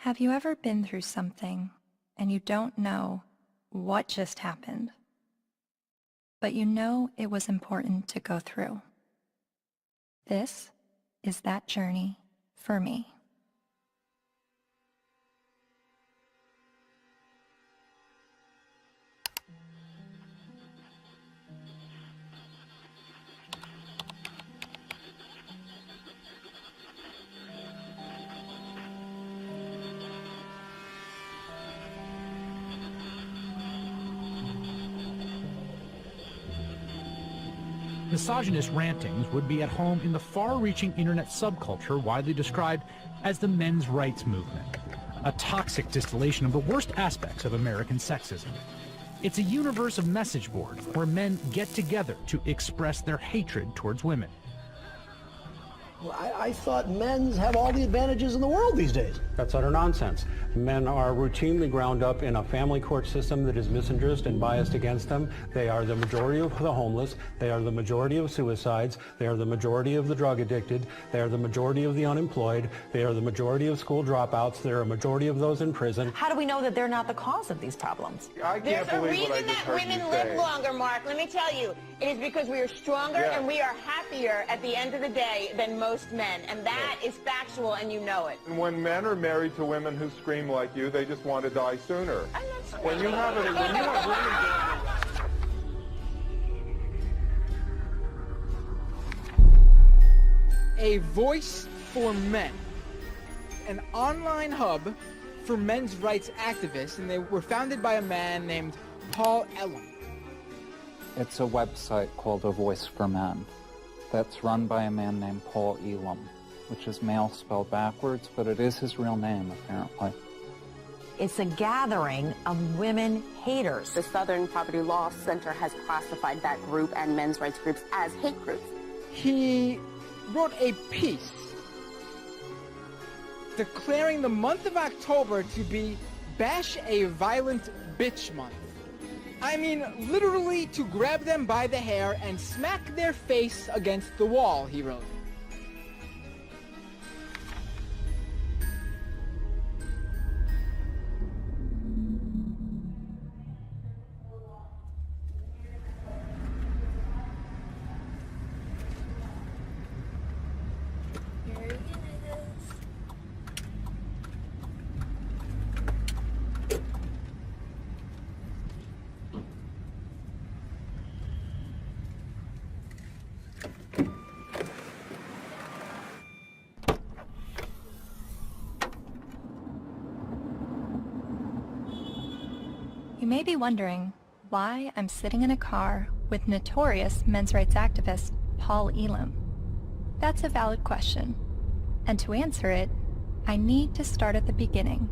Have you ever been through something and you don't know what just happened, but you know it was important to go through? This is that journey for me. Misogynist rantings would be at home in the far-reaching internet subculture widely described as the men's rights movement, a toxic distillation of the worst aspects of American sexism. It's a universe of message boards where men get together to express their hatred towards women. Well, I thought men's have all the advantages in the world these days. That's utter nonsense. Men are routinely ground up in a family court system that is misandrist and biased against them. They are the majority of the homeless. They are the majority of suicides. They are the majority of the drug addicted. They are the majority of the unemployed. They are the majority of school dropouts. They are a majority of those in prison. How do we know that they're not the cause of these problems? There's a reason that women live longer, Mark. Let me tell you. It is because we are stronger and we are happier at the end of the day than most men. And that is factual, and you know it. And when men are married to women who scream like you, they just want to die sooner. I'm not sorry. When you have A voice for men, an online hub for men's rights activists, and they were founded by a man named Paul Elam. It's a website called A Voice for Men that's run by a man named Paul Elam, which is male spelled backwards, but it is his real name, apparently. It's a gathering of women haters. The Southern Poverty Law Center has classified that group and men's rights groups as hate groups. He wrote a piece declaring the month of October to be Bash a Violent Bitch Month. I mean, literally to grab them by the hair and smack their face against the wall, he wrote. You may be wondering why I'm sitting in a car with notorious men's rights activist Paul Elam. That's a valid question, and to answer it, I need to start at the beginning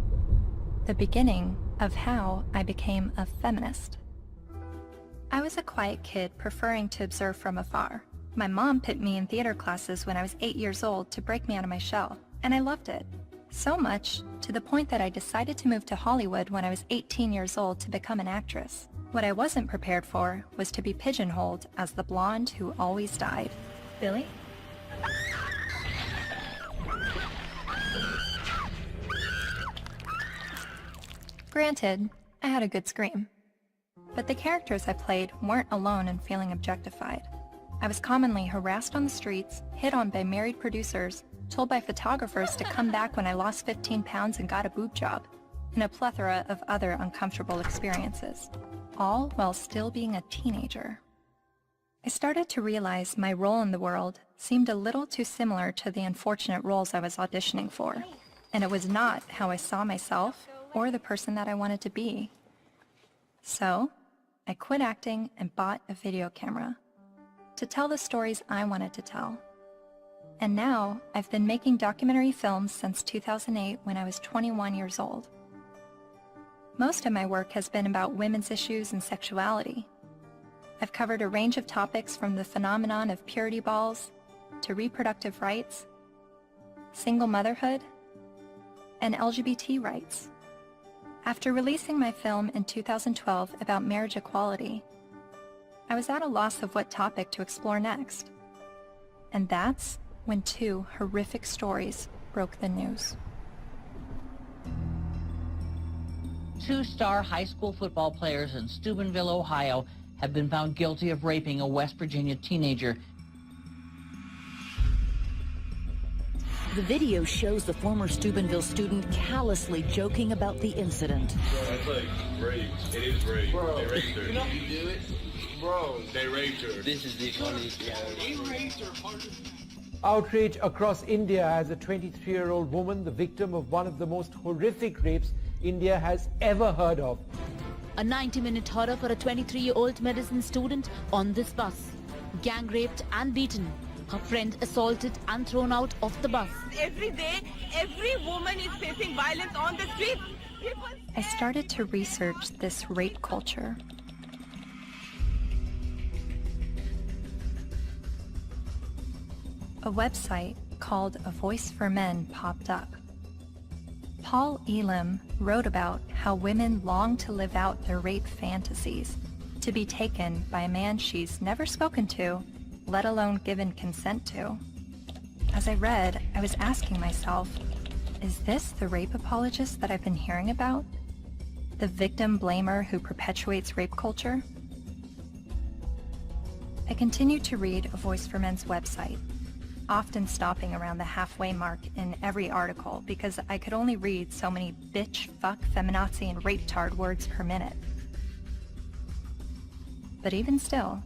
of how I became a feminist. I was a quiet kid preferring to observe from afar. My mom put me in theater classes when I was 8 years old to break me out of my shell, and I loved it. So much, to the point that I decided to move to Hollywood when I was 18 years old to become an actress. What I wasn't prepared for was to be pigeonholed as the blonde who always died. Billy? Granted, I had a good scream. But the characters I played weren't alone in feeling objectified. I was commonly harassed on the streets, hit on by married producers, told by photographers to come back when I lost 15 pounds and got a boob job, and a plethora of other uncomfortable experiences, all while still being a teenager. I started to realize my role in the world seemed a little too similar to the unfortunate roles I was auditioning for, and it was not how I saw myself or the person that I wanted to be. So, I quit acting and bought a video camera to tell the stories I wanted to tell. And now, I've been making documentary films since 2008 when I was 21 years old. Most of my work has been about women's issues and sexuality. I've covered a range of topics from the phenomenon of purity balls to reproductive rights, single motherhood, and LGBT rights. After releasing my film in 2012 about marriage equality, I was at a loss of what topic to explore next. And that's when two horrific stories broke the news. two-star high school football players in Steubenville, Ohio, have been found guilty of raping a West Virginia teenager. The video shows the former Steubenville student callously joking about the incident. That's like rape. It is rape. Bro, they raped her. you know, you do it? Bro. They raped her. This is the funniest guy. Outrage across India as a 23-year-old woman, the victim of one of the most horrific rapes India has ever heard of. A 90-minute horror for a 23-year-old medicine student on this bus. Gang raped and beaten. Her friend assaulted and thrown out of the bus. Every day, every woman is facing violence on the street. I started to research this rape culture. A website called A Voice for Men popped up. Paul Elam wrote about how women long to live out their rape fantasies, to be taken by a man she's never spoken to, let alone given consent to. As I read, I was asking myself, is this the rape apologist that I've been hearing about? The victim blamer who perpetuates rape culture? I continued to read A Voice for Men's website, often stopping around the halfway mark in every article because I could only read so many bitch, fuck, feminazi, and rape-tard words per minute. But even still,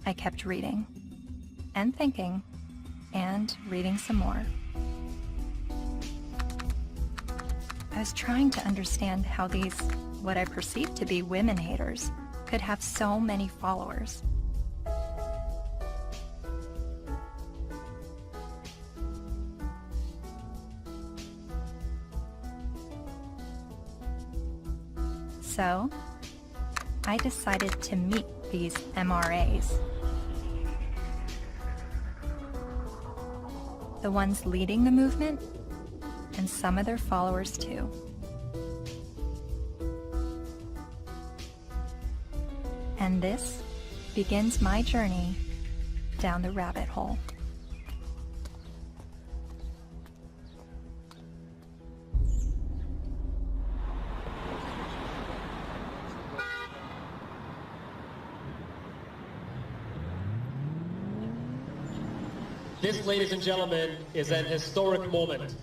I kept reading, and thinking, and reading some more. I was trying to understand how these, what I perceived to be women haters, could have so many followers. So, I decided to meet these MRAs. The ones leading the movement, and some of their followers too. And this begins my journey down the rabbit hole. This, ladies and gentlemen, is an historic moment.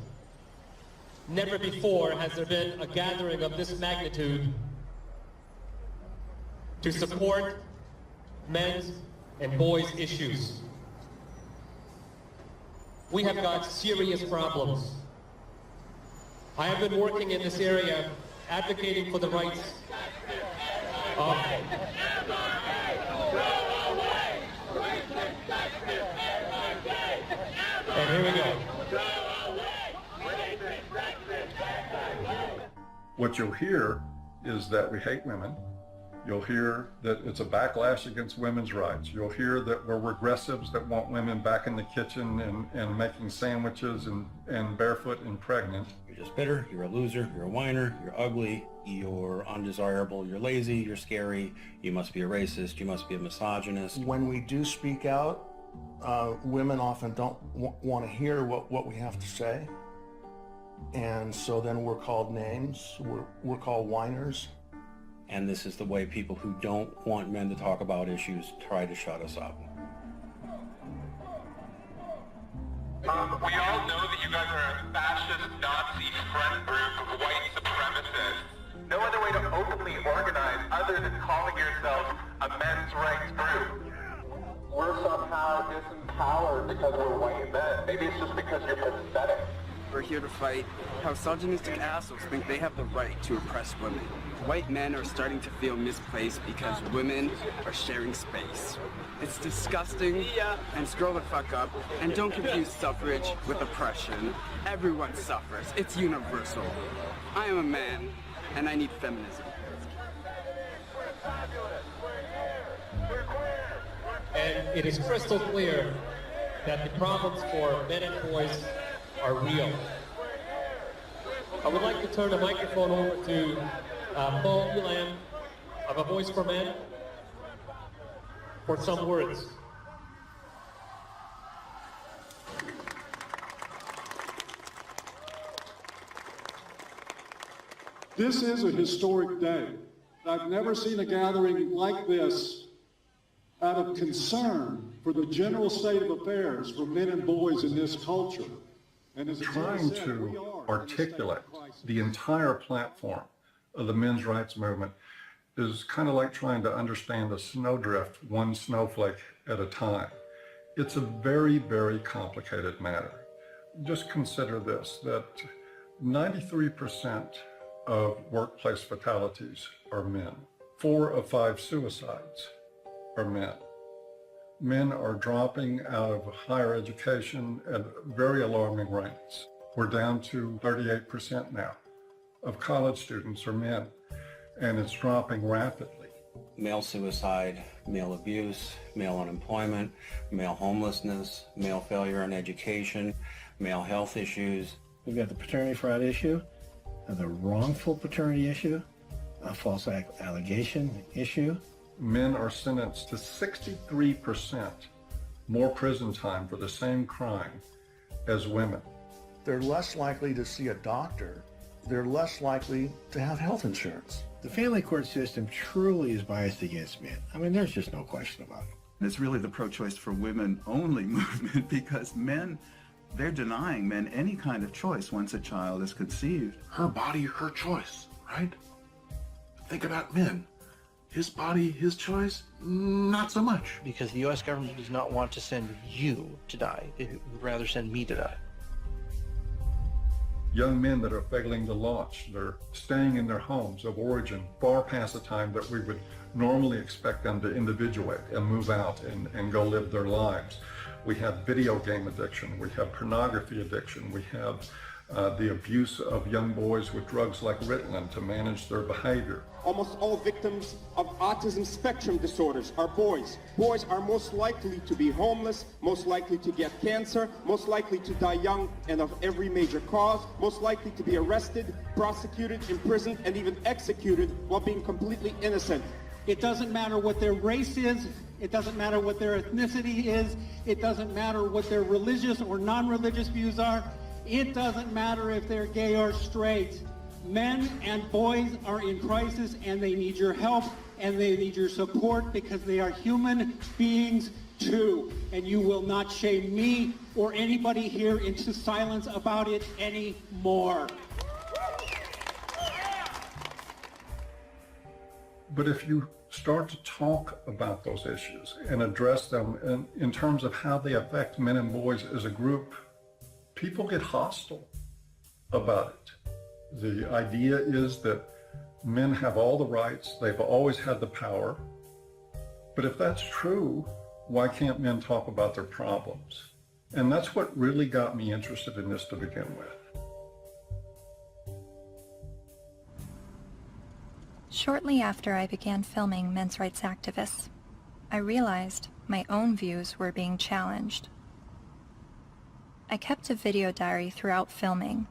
Never before has there been a gathering of this magnitude to support men's and boys' issues. We have got serious problems. I have been working in this area advocating for the rights of and here we go. What you'll hear is that we hate women. You'll hear that it's a backlash against women's rights. You'll hear that we're regressives that want women back in the kitchen and making sandwiches and barefoot and pregnant. You're just bitter, you're a loser, you're a whiner, you're ugly, you're undesirable, you're lazy, you're scary, you must be a racist, you must be a misogynist. When we do speak out, women often don't want to hear what we have to say. And so then we're called names, we're called whiners. And this is the way people who don't want men to talk about issues try to shut us up. We all know that you guys are a fascist, Nazi friend group of white supremacists. No other way to openly organize other than calling yourself a men's rights group. We're somehow disempowered because we're white men. Maybe it's just because you're pathetic. We're here to fight how misogynistic assholes think they have the right to oppress women. White men are starting to feel misplaced because women are sharing space. It's disgusting, and scroll the fuck up, and don't confuse suffrage with oppression. Everyone suffers. It's universal. I am a man, and I need feminism. And it is crystal clear that the problems for men and boys are real. I would like to turn the microphone over to Paul Elam of A Voice for Men for some words. This is a historic day. I've never seen a gathering like this out of concern for the general state of affairs for men and boys in this culture. And as trying to articulate the entire platform of the men's rights movement is kind of like trying to understand a snowdrift one snowflake at a time. It's a very, very complicated matter. Just consider this, that 93% of workplace fatalities are men. 4 of 5 suicides are men. Men are dropping out of higher education at very alarming rates. We're down to 38% now of college students are men, and it's dropping rapidly. Male suicide, male abuse, male unemployment, male homelessness, male failure in education, male health issues. We've got the paternity fraud issue, the wrongful paternity issue, a false allegation issue. Men are sentenced to 63% more prison time for the same crime as women. They're less likely to see a doctor. They're less likely to have health insurance. The family court system truly is biased against men. I mean, there's just no question about it. It's really the pro-choice for women only movement, because men, they're denying men any kind of choice once a child is conceived. Her body, her choice, right? Think about men. His body, his choice, not so much. Because the U.S. government does not want to send you to die. They would rather send me to die. Young men that are failing to launch, they're staying in their homes of origin far past the time that we would normally expect them to individuate and move out and go live their lives. We have video game addiction, we have pornography addiction, we have the abuse of young boys with drugs like Ritalin to manage their behavior. Almost all victims of autism spectrum disorders are boys. Boys are most likely to be homeless, most likely to get cancer, most likely to die young and of every major cause, most likely to be arrested, prosecuted, imprisoned, and even executed while being completely innocent. It doesn't matter what their race is, it doesn't matter what their ethnicity is, it doesn't matter what their religious or non-religious views are, it doesn't matter if they're gay or straight. Men and boys are in crisis, and they need your help and they need your support, because they are human beings too. And you will not shame me or anybody here into silence about it anymore. But if you start to talk about those issues and address them in terms of how they affect men and boys as a group, people get hostile about it. The idea is that men have all the rights, they've always had the power. But if that's true, why can't men talk about their problems? And that's what really got me interested in this to begin with. Shortly after I began filming men's rights activists, I realized my own views were being challenged. I kept a video diary throughout filming,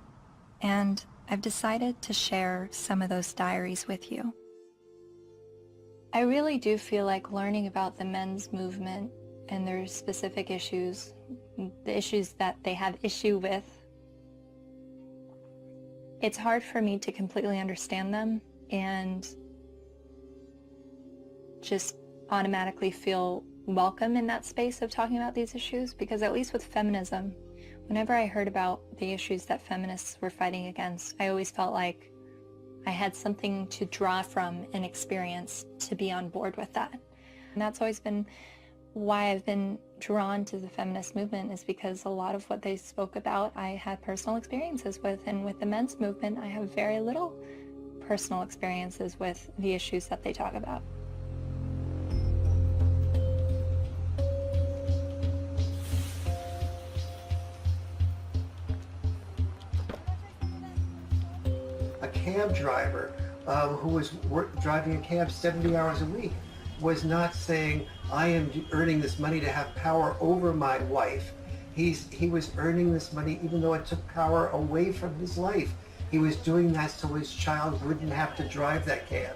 and I've decided to share some of those diaries with you. I really do feel like learning about the men's movement and their specific issues, the issues that they have issue with, it's hard for me to completely understand them and just automatically feel welcome in that space of talking about these issues, because at least with feminism, whenever I heard about the issues that feminists were fighting against, I always felt like I had something to draw from and experience to be on board with that. And that's always been why I've been drawn to the feminist movement, is because a lot of what they spoke about I had personal experiences with, and with the men's movement I have very little personal experiences with the issues that they talk about. A cab driver who was driving a cab 70 hours a week was not saying, I am earning this money to have power over my wife. He was earning this money even though it took power away from his life. He was doing that so his child wouldn't have to drive that cab.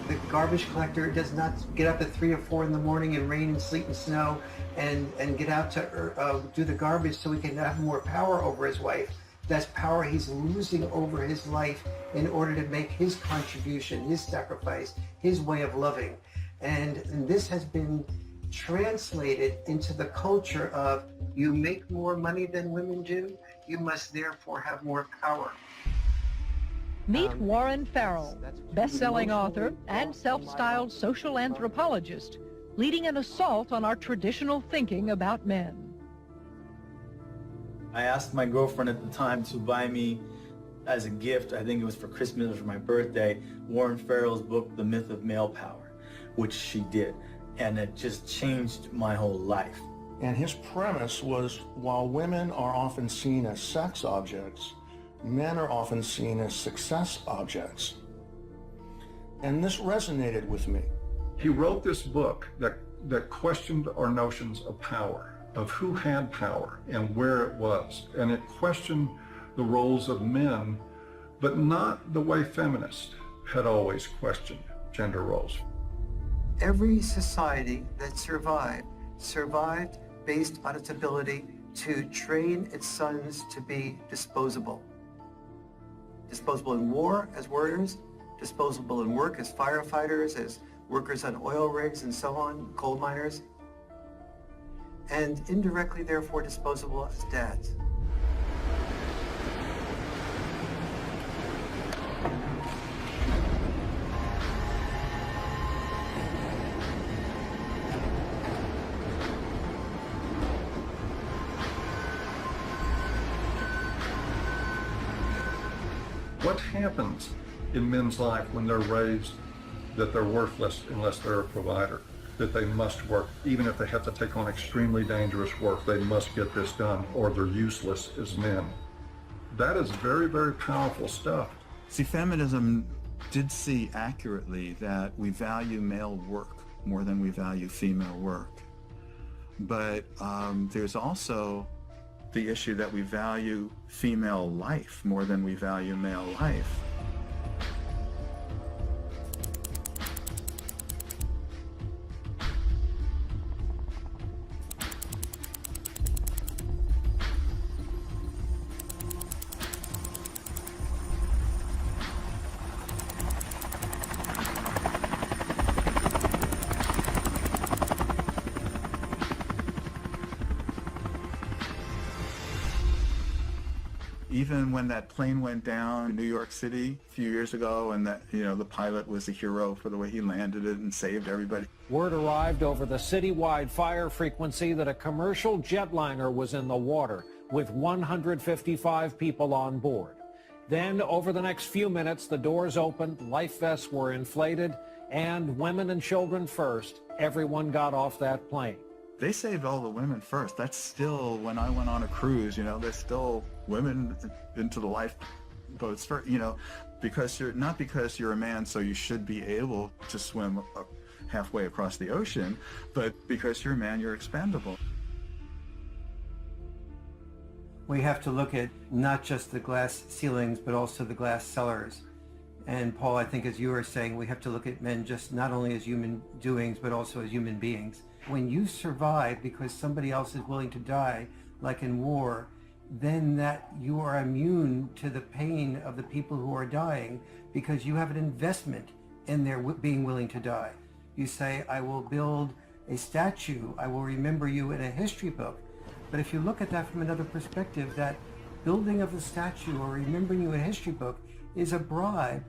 The garbage collector does not get up at 3 or 4 in the morning in rain and sleet and snow and get out to do the garbage so he can have more power over his wife. That's power he's losing over his life in order to make his contribution, his sacrifice, his way of loving. And this has been translated into the culture of, you make more money than women do, you must therefore have more power. Meet Warren Farrell, best-selling author and self-styled social anthropologist, leading an assault on our traditional thinking about men. I asked my girlfriend at the time to buy me as a gift, I think it was for Christmas or for my birthday, Warren Farrell's book, The Myth of Male Power, which she did. And it just changed my whole life. And his premise was, while women are often seen as sex objects, men are often seen as success objects. And this resonated with me. He wrote this book that questioned our notions of power, of who had power and where it was. And it questioned the roles of men, but not the way feminists had always questioned gender roles. Every society that survived based on its ability to train its sons to be disposable. Disposable in war as warriors, disposable in work as firefighters, as workers on oil rigs and so on, coal miners, and indirectly therefore disposable as dads. What happens in men's life when they're raised that they're worthless unless they're a provider, that they must work, even if they have to take on extremely dangerous work, they must get this done or they're useless as men? That is very, very powerful stuff. See, feminism did see accurately that we value male work more than we value female work. But there's also the issue that we value female life more than we value male life. Even when that plane went down in New York City a few years ago, and that, you know, the pilot was a hero for the way he landed it and saved everybody. Word arrived over the citywide fire frequency that a commercial jetliner was in the water with 155 people on board. Then, over the next few minutes, the doors opened, life vests were inflated, and women and children first, everyone got off that plane. They saved all the women first. That's still, when I went on a cruise, you know, there's still women into the lifeboats for, you know, because you're not because you're a man, so you should be able to swim halfway across the ocean, but because you're a man, you're expendable. We have to look at not just the glass ceilings, but also the glass cellars. And Paul, I think as you were saying, we have to look at men just not only as human doings, but also as human beings. When you survive because somebody else is willing to die, like in war, then that you are immune to the pain of the people who are dying because you have an investment in their being willing to die. You say, I will build a statue, I will remember you in a history book. But if you look at that from another perspective, that building of the statue or remembering you in a history book is a bribe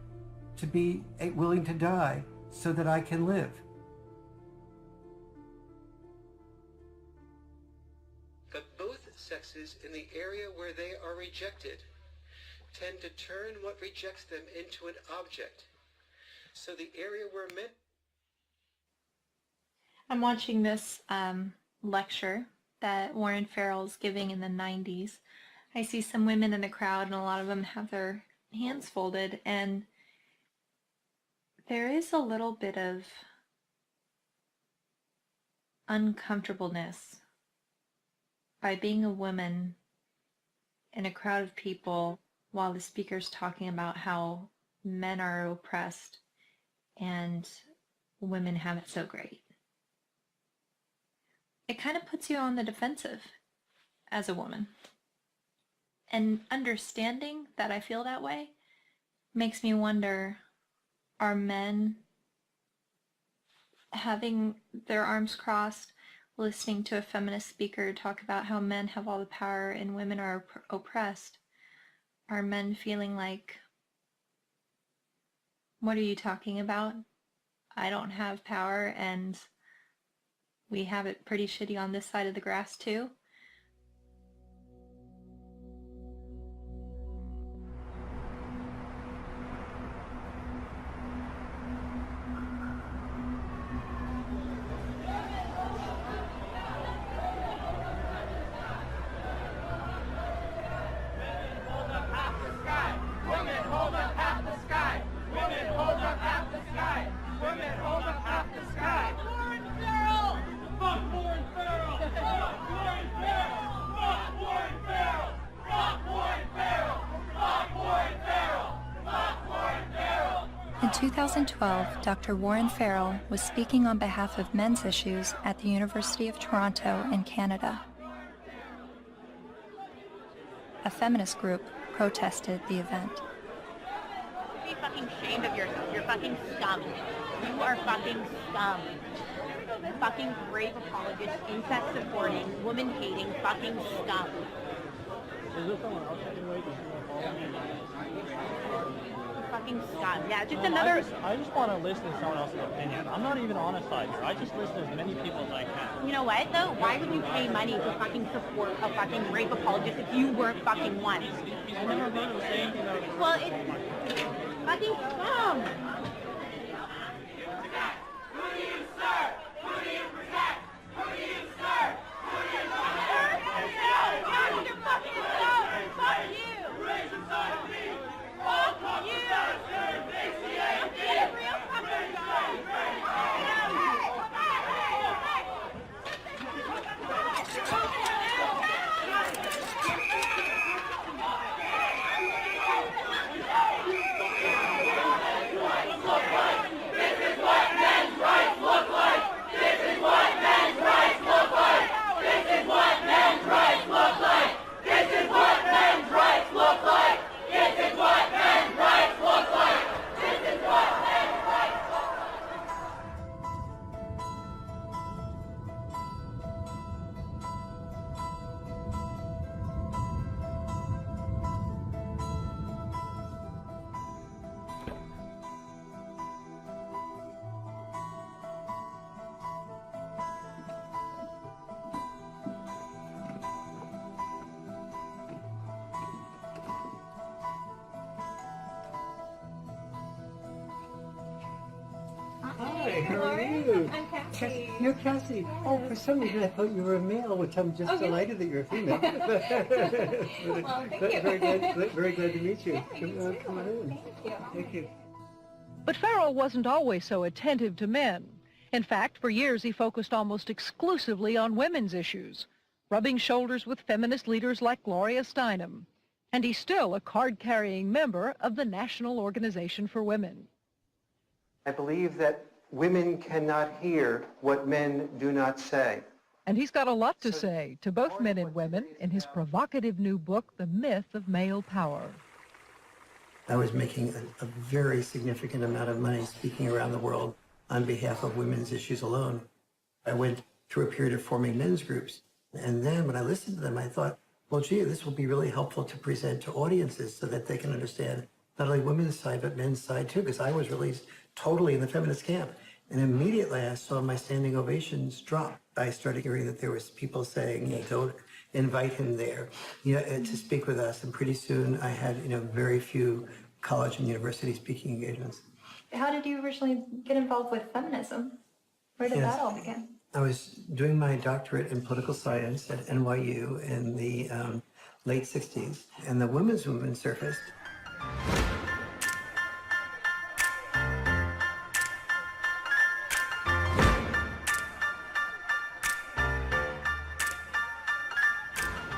to be willing to die so that I can live. But both sexes, in the area where they are rejected, tend to turn what rejects them into an object. So the area where men... I'm watching this lecture that Warren Farrell's giving in the 90s. I see some women in the crowd and a lot of them have their hands folded, and there is a little bit of uncomfortableness by being a woman in a crowd of people while the speaker's talking about how men are oppressed and women have it so great. It kind of puts you on the defensive as a woman. And understanding that I feel that way makes me wonder, are men having their arms crossed, listening to a feminist speaker talk about how men have all the power and women are oppressed? Are men feeling like, what are you talking about? I don't have power and we have it pretty shitty on this side of the grass too? In 2012, Dr. Warren Farrell was speaking on behalf of men's issues at the University of Toronto in Canada. A feminist group protested the event. Be fucking ashamed of yourself. You're fucking scum. You are fucking scum. Fucking rape apologist, incest supporting, woman hating, fucking scum. Is there someone else I can wait? Does someone follow me? Fucking scum. Yeah, just another. I just want to listen to someone else's opinion. I'm not even on a side here. I just listen to as many people as I can. You know what though? Why would you pay money to fucking support a fucking rape apologist if you weren't fucking one? I never heard him say anything about it. Well, it's fucking scum. Hi, how are you? I'm Cassie. You're Cassie. Oh, for some reason I thought you were a male, which I'm just delighted that you're a female. Well, thank you. Very glad to meet you. Yeah, Come on in. Thank you. Thank you. But Farrell wasn't always so attentive to men. In fact, for years he focused almost exclusively on women's issues, rubbing shoulders with feminist leaders like Gloria Steinem. And he's still a card-carrying member of the National Organization for Women. I believe that women cannot hear what men do not say. And he's got a lot to say to both men and women in his provocative new book, The Myth of Male Power. I was making a very significant amount of money speaking around the world on behalf of women's issues alone. I went through a period of forming men's groups. And then when I listened to them, I thought, well, gee, this will be really helpful to present to audiences so that they can understand not only women's side, but men's side too, because I was released totally in the feminist camp. And immediately I saw my standing ovations drop. I started hearing that there was people saying, don't invite him there, to speak with us. And pretty soon I had, very few college and university speaking engagements. How did you originally get involved with feminism? Where did Yes. that all begin? I was doing my doctorate in political science at NYU in the late 60s, and the women's movement surfaced.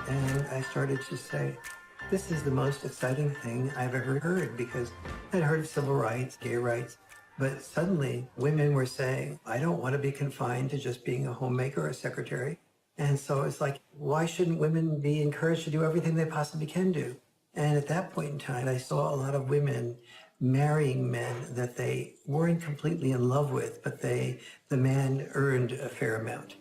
And I started to say, this is the most exciting thing I've ever heard, because I'd heard of civil rights, gay rights, But suddenly women were saying, I don't want to be confined to just being a homemaker or a secretary. And so it's like, why shouldn't women be encouraged to do everything they possibly can do? And at that point in time, I saw a lot of women marrying men that they weren't completely in love with, but the man earned a fair amount.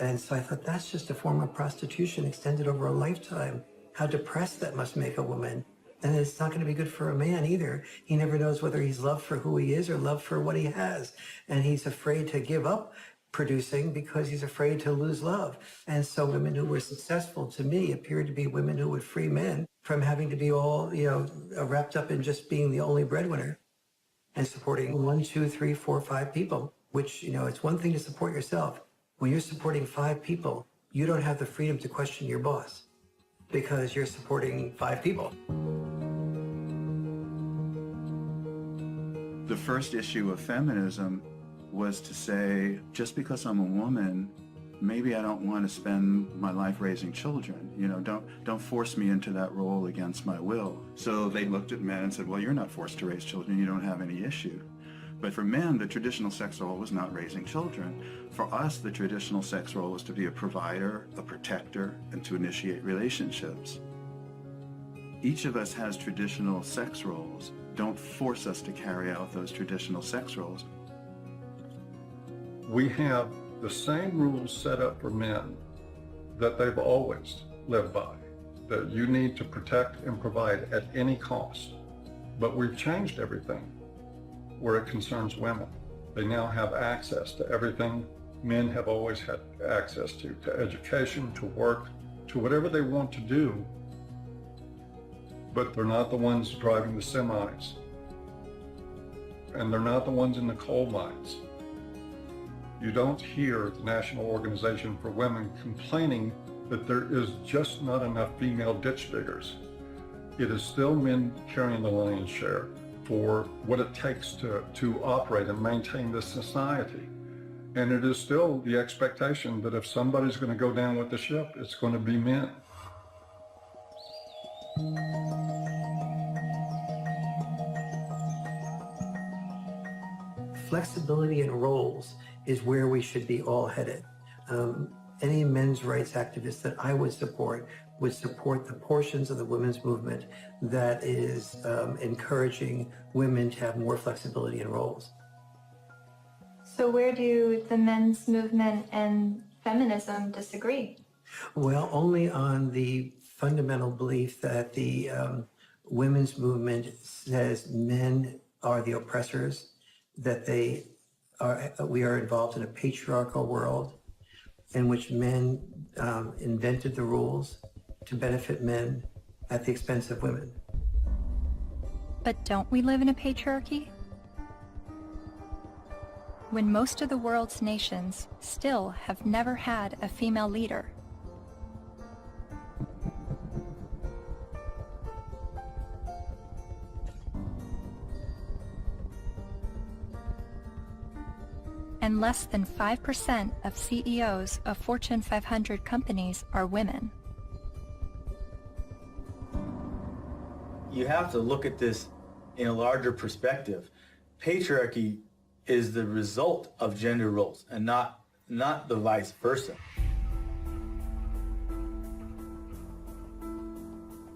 And so I thought, that's just a form of prostitution extended over a lifetime. How depressed that must make a woman. And it's not going to be good for a man either. He never knows whether he's loved for who he is or loved for what he has. And he's afraid to give up producing because he's afraid to lose love. And so women who were successful to me appeared to be women who would free men from having to be all, wrapped up in just being the only breadwinner and supporting 1, 2, 3, 4, 5 people, which, it's one thing to support yourself. When you're supporting 5 people, you don't have the freedom to question your boss because you're supporting 5 people. The first issue of feminism was to say, just because I'm a woman, maybe I don't want to spend my life raising children. Don't force me into that role against my will. So they looked at men and said, well, you're not forced to raise children. You don't have any issue. But for men, the traditional sex role was not raising children. For us, the traditional sex role was to be a provider, a protector, and to initiate relationships. Each of us has traditional sex roles. Don't force us to carry out those traditional sex roles. We have the same rules set up for men that they've always lived by, that you need to protect and provide at any cost. But we've changed everything where it concerns women. They now have access to everything men have always had access to education, to work, to whatever they want to do. But they're not the ones driving the semis. And they're not the ones in the coal mines. You don't hear the National Organization for Women complaining that there is just not enough female ditch diggers. It is still men carrying the lion's share for what it takes to operate and maintain this society. And it is still the expectation that if somebody's going to go down with the ship, it's going to be men. Flexibility in roles is where we should be all headed. Any men's rights activist that I would support the portions of the women's movement that is encouraging women to have more flexibility in roles. So where do the men's movement and feminism disagree? Well, only on the fundamental belief that the women's movement says men are the oppressors, that we are involved in a patriarchal world in which men invented the rules to benefit men at the expense of women. But don't we live in a patriarchy? When most of the world's nations still have never had a female leader. And less than 5% of CEOs of Fortune 500 companies are women. You have to look at this in a larger perspective. Patriarchy is the result of gender roles and not the vice versa.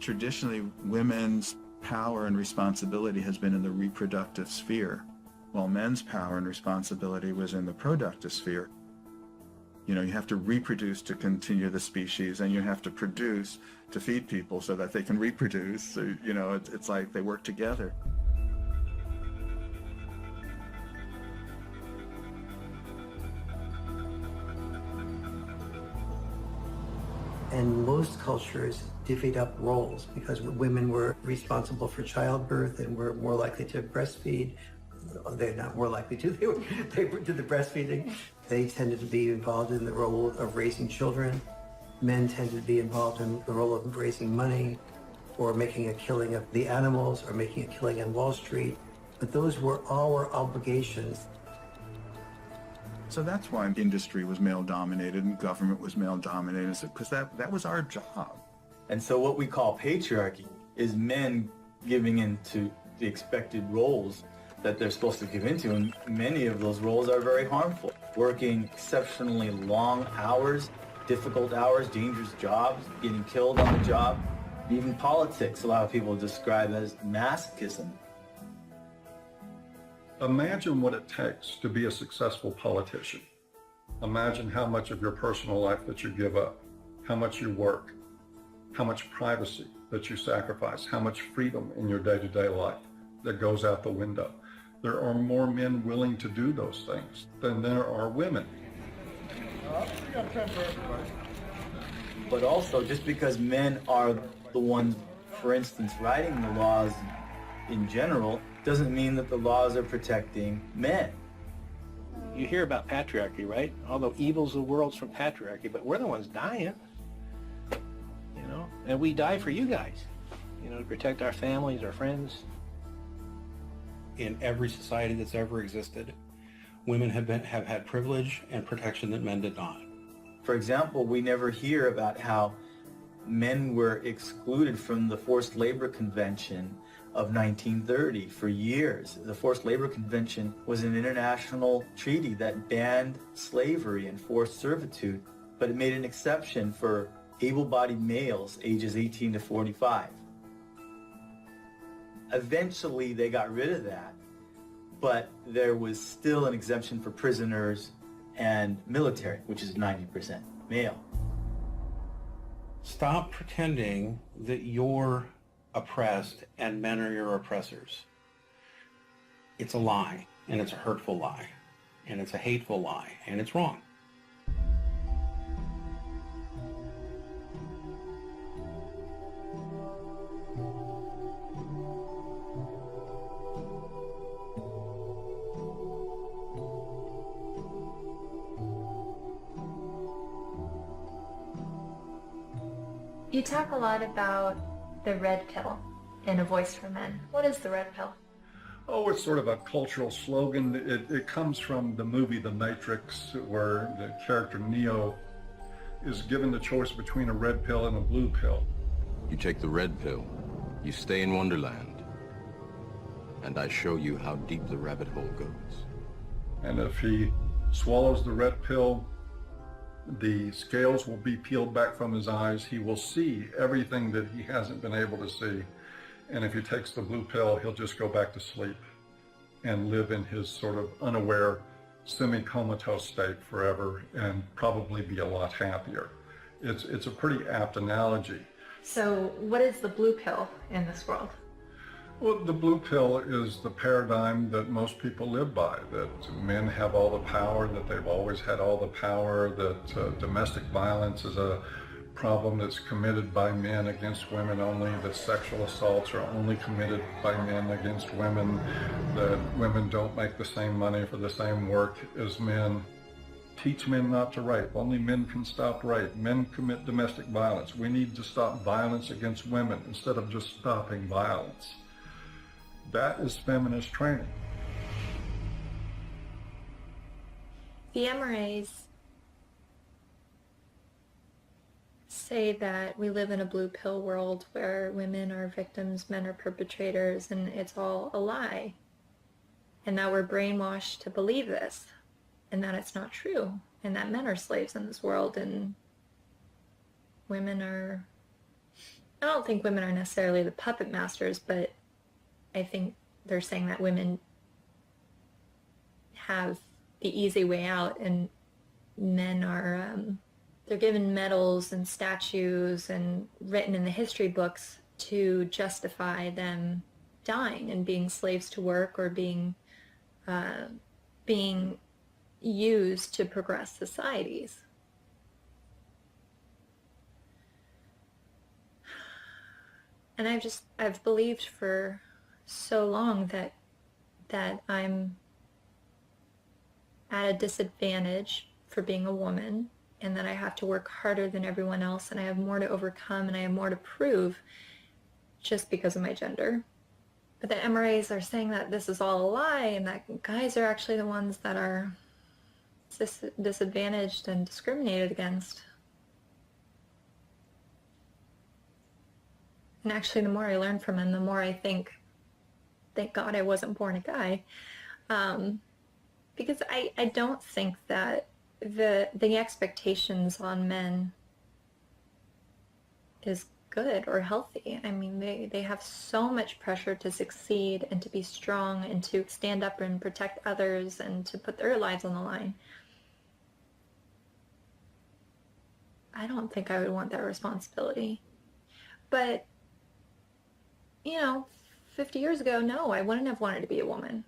Traditionally, women's power and responsibility has been in the reproductive sphere, while men's power and responsibility was in the productive sphere. You have to reproduce to continue the species, and you have to produce to feed people so that they can reproduce. So, it's like they work together. And most cultures divvied up roles because women were responsible for childbirth and were more likely to breastfeed. They're not more likely to, they did the breastfeeding. They tended to be involved in the role of raising children. Men tended to be involved in the role of raising money or making a killing of the animals or making a killing on Wall Street. But those were our obligations. So that's why industry was male-dominated and government was male-dominated, because that was our job. And so what we call patriarchy is men giving into the expected roles that they're supposed to give into, and many of those roles are very harmful. Working exceptionally long hours, difficult hours, dangerous jobs, getting killed on the job. Even politics, a lot of people describe as masochism. Imagine what it takes to be a successful politician. Imagine how much of your personal life that you give up, how much you work, how much privacy that you sacrifice, how much freedom in your day-to-day life that goes out the window. There are more men willing to do those things than there are women. But also, just because men are the ones, for instance, writing the laws in general, doesn't mean that the laws are protecting men. You hear about patriarchy, right? All the evils of the world's from patriarchy, but we're the ones dying. You know, and we die for you guys. You know, to protect our families, our friends. In every society that's ever existed, women have had privilege and protection that men did not. For example, we never hear about how men were excluded from the Forced Labor Convention of 1930 for years. The Forced Labor Convention was an international treaty that banned slavery and forced servitude, but it made an exception for able-bodied males ages 18 to 45. Eventually, they got rid of that, but there was still an exemption for prisoners and military, which is 90% male. Stop pretending that you're oppressed and men are your oppressors. It's a lie, and it's a hurtful lie, and it's a hateful lie, and it's wrong. You talk a lot about the red pill in A Voice for Men. What is the red pill? Oh, it's sort of a cultural slogan. It comes from the movie The Matrix, where the character Neo is given the choice between a red pill and a blue pill. You take the red pill, you stay in Wonderland, and I show you how deep the rabbit hole goes. And if he swallows the red pill, the scales will be peeled back from his eyes. He will see everything that he hasn't been able to see. And if he takes the blue pill, he'll just go back to sleep and live in his sort of unaware, semi-comatose state forever and probably be a lot happier. It's a pretty apt analogy. So what is the blue pill in this world? Well, the blue pill is the paradigm that most people live by, that men have all the power, that they've always had all the power, that domestic violence is a problem that's committed by men against women only, that sexual assaults are only committed by men against women, that women don't make the same money for the same work as men. Teach men not to rape. Only men can stop rape. Men commit domestic violence. We need to stop violence against women instead of just stopping violence. That is feminist training. The MRAs say that we live in a blue pill world where women are victims, men are perpetrators, and it's all a lie. And that we're brainwashed to believe this, and that it's not true, and that men are slaves in this world, and women are... I don't think women are necessarily the puppet masters, but I think they're saying that women have the easy way out, and men are, they're given medals and statues and written in the history books to justify them dying and being slaves to work or being used to progress societies. And I've believed for so long that I'm at a disadvantage for being a woman, and that I have to work harder than everyone else, and I have more to overcome, and I have more to prove just because of my gender. But the MRAs are saying that this is all a lie, and that guys are actually the ones that are disadvantaged and discriminated against. And actually, the more I learn from them, the more I think thank God I wasn't born a guy. Because I don't think that the expectations on men is good or healthy. I mean, they have so much pressure to succeed and to be strong and to stand up and protect others and to put their lives on the line. I don't think I would want that responsibility. But, 50 years ago, no, I wouldn't have wanted to be a woman.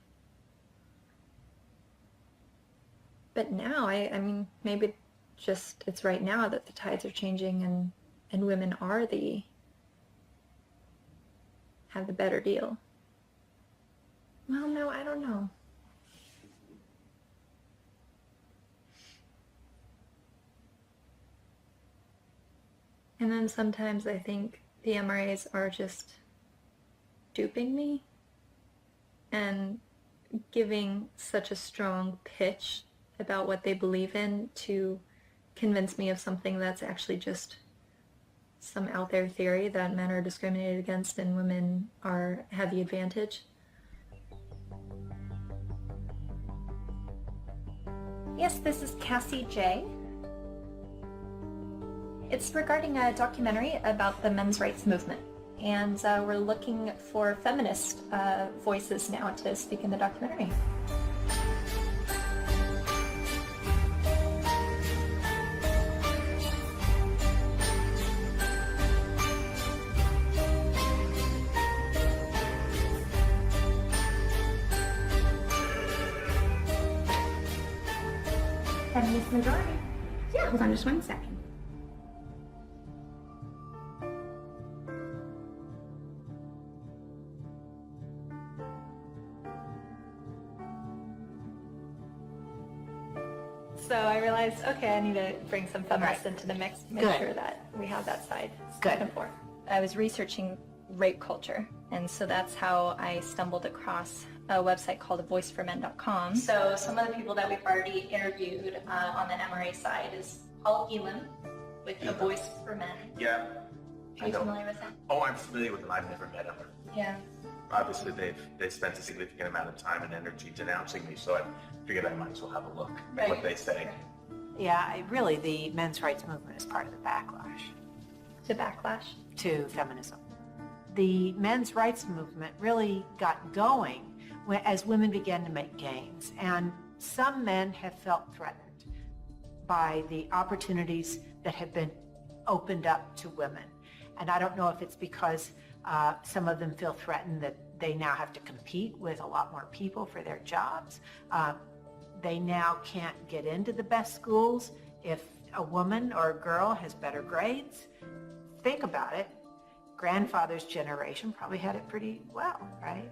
But now, I mean, maybe just it's right now that the tides are changing and women are have the better deal. Well, no, I don't know. And then sometimes I think the MRAs are just duping me and giving such a strong pitch about what they believe in to convince me of something that's actually just some out there theory that men are discriminated against and women have the advantage. Yes, this is Cassie J. It's regarding a documentary about the men's rights movement, and we're looking for feminist voices now to speak in the documentary. Feminist majority. Yeah, hold on just 1 second. So I realized, okay, I need to bring some feminists into the mix, make Good. sure that we have that side Good. spoken for. I was researching rape culture, and so that's how I stumbled across a website called voiceformen.com. So some of the people that we've already interviewed on the MRA side is Paul Elam with A Voice for Men. Yeah. Are you familiar with him? Oh, I'm familiar with them. I've never met them. Yeah. Obviously, they've spent a significant amount of time and energy denouncing me, so I figured I might as well have a look at what they say. Yeah, really, the men's rights movement is part of the backlash. The backlash? To feminism. The men's rights movement really got going as women began to make gains, and some men have felt threatened by the opportunities that have been opened up to women. And I don't know if it's because some of them feel threatened that they now have to compete with a lot more people for their jobs. They now can't get into the best schools if a woman or a girl has better grades. Think about it. Grandfather's generation probably had it pretty well, right?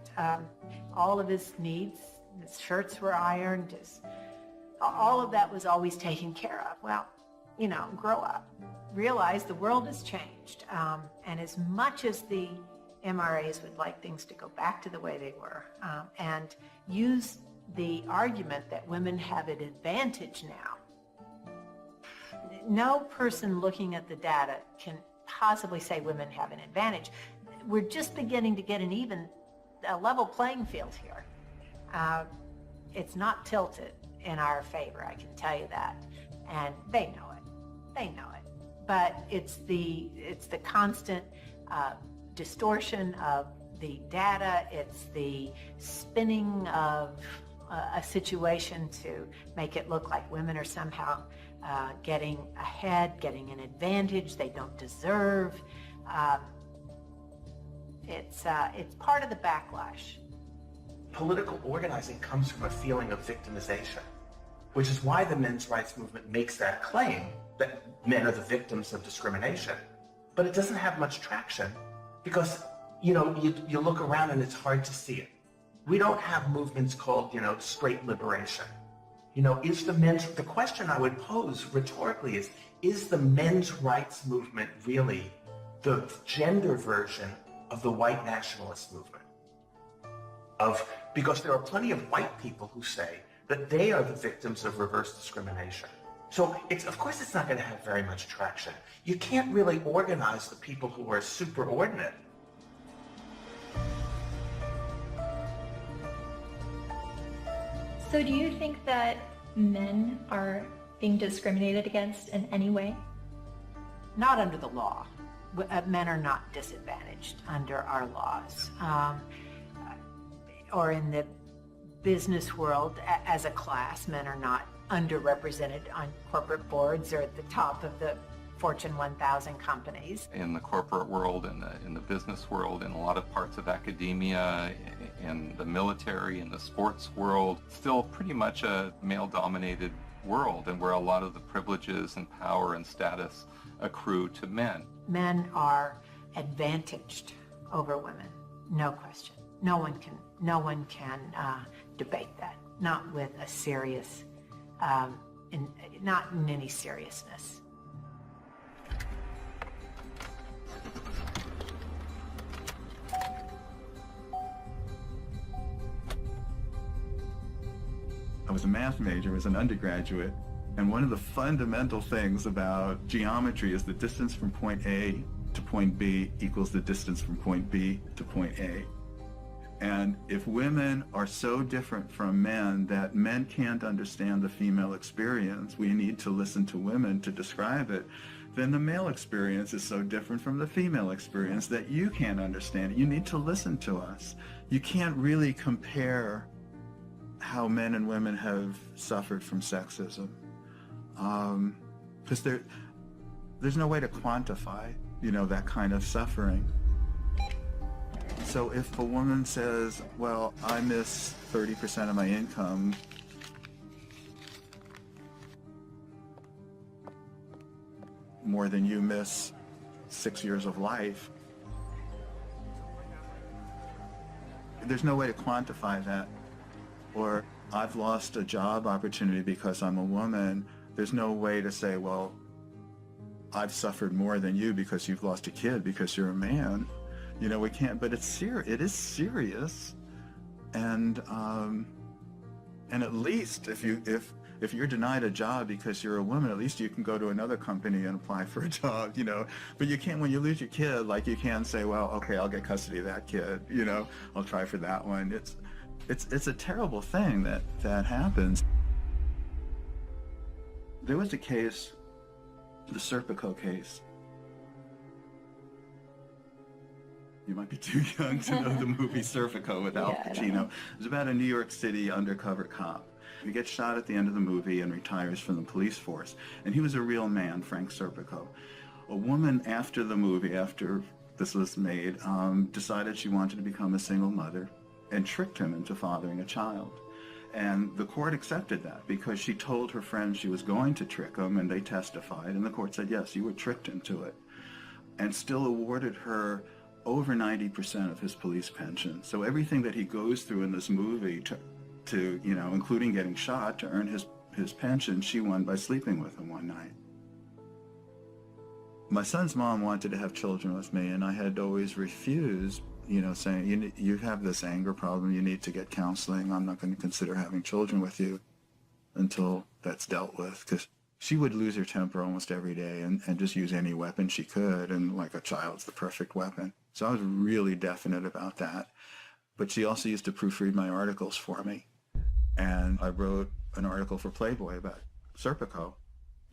All of his needs, his shirts were ironed, all of that was always taken care of. Well, grow up. Realize the world has changed. And as much as the MRAs would like things to go back to the way they were, and use the argument that women have an advantage now, no person looking at the data can possibly say women have an advantage. We're just beginning to get a level playing field here. It's not tilted in our favor, I can tell you that. And they know it. They know it. But it's the constant distortion of the data. It's the spinning of a situation to make it look like women are somehow getting ahead, getting an advantage they don't deserve. It's part of the backlash. Political organizing comes from a feeling of victimization, which is why the men's rights movement makes that claim that men are the victims of discrimination. But it doesn't have much traction because, you look around and it's hard to see it. We don't have movements called, straight liberation. The question I would pose rhetorically is the men's rights movement really the gender version of the white nationalist movement? Because there are plenty of white people who say that they are the victims of reverse discrimination. So of course it's not going to have very much traction. You can't really organize the people who are superordinate. So do you think that men are being discriminated against in any way? Not under the law. Men are not disadvantaged under our laws. Or in the business world, as a class, men are not underrepresented on corporate boards or at the top of the Fortune 1000 companies. In the corporate world, in the business world, in a lot of parts of academia, in the military, in the sports world, still pretty much a male-dominated world, and where a lot of the privileges and power and status accrue to men. Men are advantaged over women, no question. No one can debate that, not with a serious, not in any seriousness. I was a math major as an undergraduate, and one of the fundamental things about geometry is the distance from point A to point B equals the distance from point B to point A. And if women are so different from men that men can't understand the female experience, we need to listen to women to describe it, then the male experience is so different from the female experience that you can't understand it. You need to listen to us. You can't really compare how men and women have suffered from sexism, because there's no way to quantify, that kind of suffering. So if a woman says, well, I miss 30% of my income, more than you miss 6 years of life, there's no way to quantify that. Or I've lost a job opportunity because I'm a woman. There's no way to say, well, I've suffered more than you because you've lost a kid because you're a man. We can't, but it is serious. And at least if you're denied a job because you're a woman, at least you can go to another company and apply for a job, But you can't, when you lose your kid, like you can't say, well, okay, I'll get custody of that kid, I'll try for that one. It's a terrible thing that happens. There was a case, the Serpico case. You might be too young to know the movie Serpico with Al Pacino. It was about a New York City undercover cop. He gets shot at the end of the movie and retires from the police force. And he was a real man, Frank Serpico. A woman after the movie, after this was made, decided she wanted to become a single mother and tricked him into fathering a child. And the court accepted that because she told her friends she was going to trick him, and they testified, and the court said, yes, you were tricked into it, and still awarded her over 90% of his police pension. So everything that he goes through in this movie to including getting shot to earn his pension, she won by sleeping with him one night. My son's mom wanted to have children with me, and I had always refused, saying, you have this anger problem, you need to get counseling, I'm not going to consider having children with you until that's dealt with, because she would lose her temper almost every day and just use any weapon she could, and like a child's the perfect weapon. So I was really definite about that. But she also used to proofread my articles for me. And I wrote an article for Playboy about Serpico.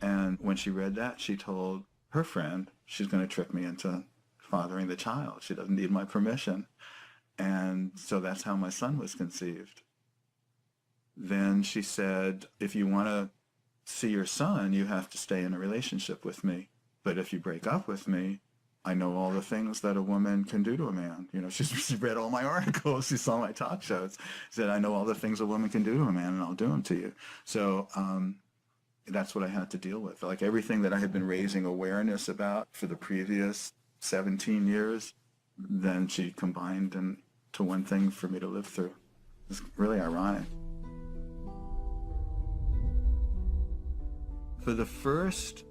And when she read that, she told her friend she's going to trick me into fathering the child. She doesn't need my permission. And so that's how my son was conceived. Then she said, if you want to see your son, you have to stay in a relationship with me. But if you break up with me, I know all the things that a woman can do to a man. She read all my articles, she saw my talk shows, said, I know all the things a woman can do to a man, and I'll do them to you. So that's what I had to deal with. Like everything that I had been raising awareness about for the previous 17 years, then she combined into one thing for me to live through. It's really ironic. For the first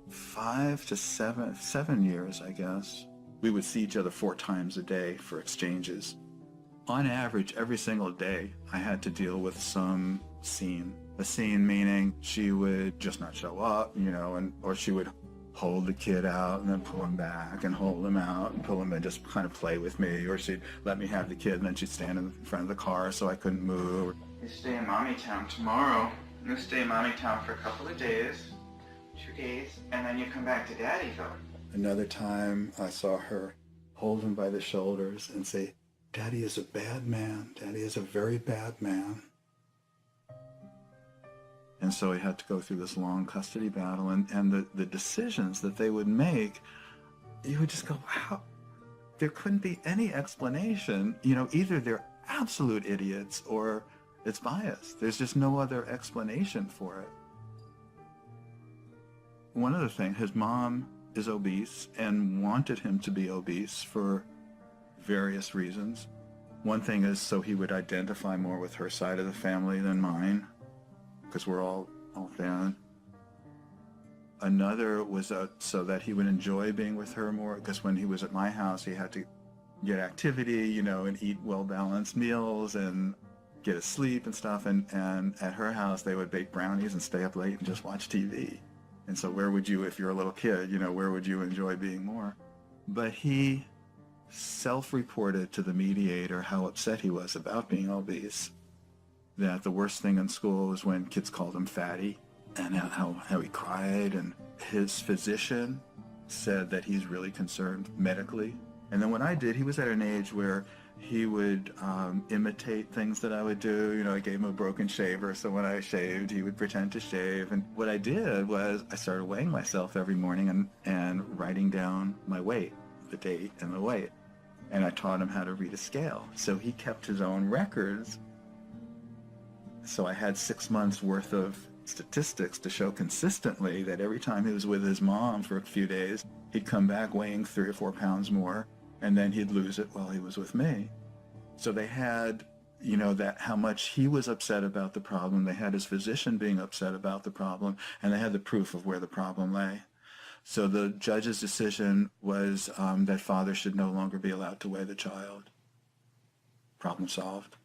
5 to 7 years, I guess, we would see each other 4 times a day for exchanges. On average, every single day, I had to deal with some scene. A scene meaning she would just not show up, or she would hold the kid out and then pull him back and hold him out and pull him and just kind of play with me, or she'd let me have the kid and then she'd stand in front of the car so I couldn't move. You stay in Mommy Town tomorrow. You stay in Mommy Town for a couple of days, 2 days, and then you come back to Daddyville. Another time I saw her hold him by the shoulders and say, Daddy is a bad man. Daddy is a very bad man. And so he had to go through this long custody battle, and the decisions that they would make, you would just go, how? There couldn't be any explanation. You know, either they're absolute idiots or it's biased. There's just no other explanation for it. One other thing, his mom is obese and wanted him to be obese for various reasons. One thing is so he would identify more with her side of the family than mine, because we're all thin. Another was so that he would enjoy being with her more, because when he was at my house, he had to get activity, you know, and eat well-balanced meals and get his sleep and stuff. And at her house, they would bake brownies and stay up late and just watch TV. And so where would you, if you're a little kid, you know, where would you enjoy being more? But he self-reported to the mediator how upset he was about being obese, that the worst thing in school was when kids called him fatty, and how he cried. And his physician said that he's really concerned medically. And then what I did, he was at an age where he would imitate things that I would do. You know, I gave him a broken shaver, so when I shaved, he would pretend to shave. And what I did was I started weighing myself every morning and writing down my weight, the date and the weight. And I taught him how to read a scale. So he kept his own records. So I had 6 months worth of statistics to show consistently that every time he was with his mom for a few days, he'd come back weighing 3 or 4 pounds more, and then he'd lose it while he was with me. So they had, you know, that how much he was upset about the problem. They had his physician being upset about the problem, and they had the proof of where the problem lay. So the judge's decision was that father should no longer be allowed to weigh the child. Problem solved.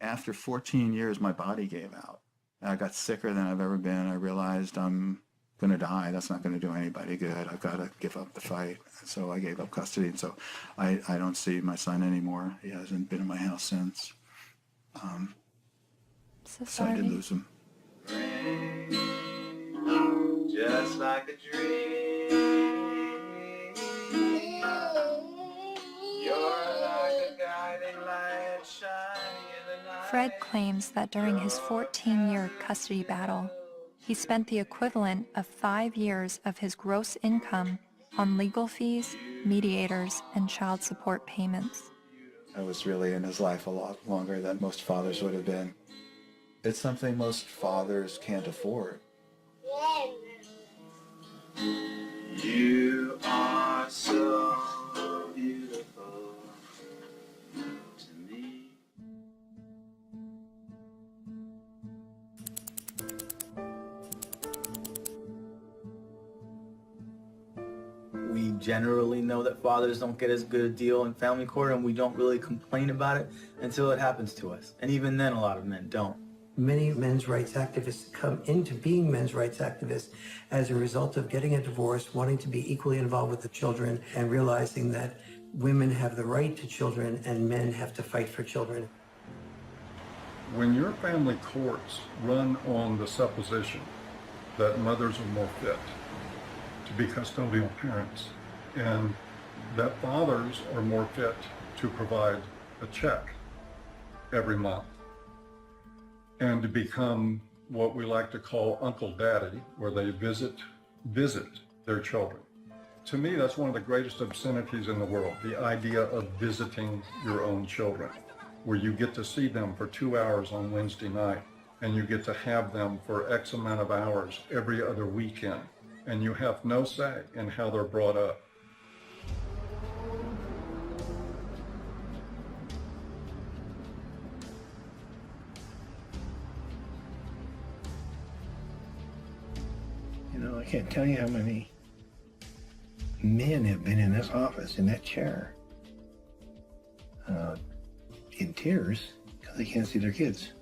After 14 years, my body gave out. I got sicker than I've ever been. I realized I'm going to die. That's not going to do anybody good. I've got to give up the fight. So I gave up custody. And so I don't see my son anymore. He hasn't been in my house since. So I did lose him. Just like a dream. You're like a guiding light shining in the night. Fred claims that during his 14-year custody battle, he spent the equivalent of 5 years of his gross income on legal fees, mediators, and child support payments. I was really in his life a lot longer than most fathers would have been. It's something most fathers can't afford. You are so beautiful to me. We generally know that fathers don't get as good a deal in family court, and we don't really complain about it until it happens to us. And even then, a lot of men don't. Many men's rights activists come into being men's rights activists as a result of getting a divorce, wanting to be equally involved with the children, and realizing that women have the right to children and men have to fight for children. When your family courts run on the supposition that mothers are more fit to be custodial parents and that fathers are more fit to provide a check every month, and to become what we like to call Uncle Daddy, where they visit their children. To me, that's one of the greatest obscenities in the world, the idea of visiting your own children, where you get to see them for 2 hours on Wednesday night, and you get to have them for X amount of hours every other weekend, and you have no say in how they're brought up. You know, I can't tell you how many men have been in this office, in that chair, in tears because they can't see their kids.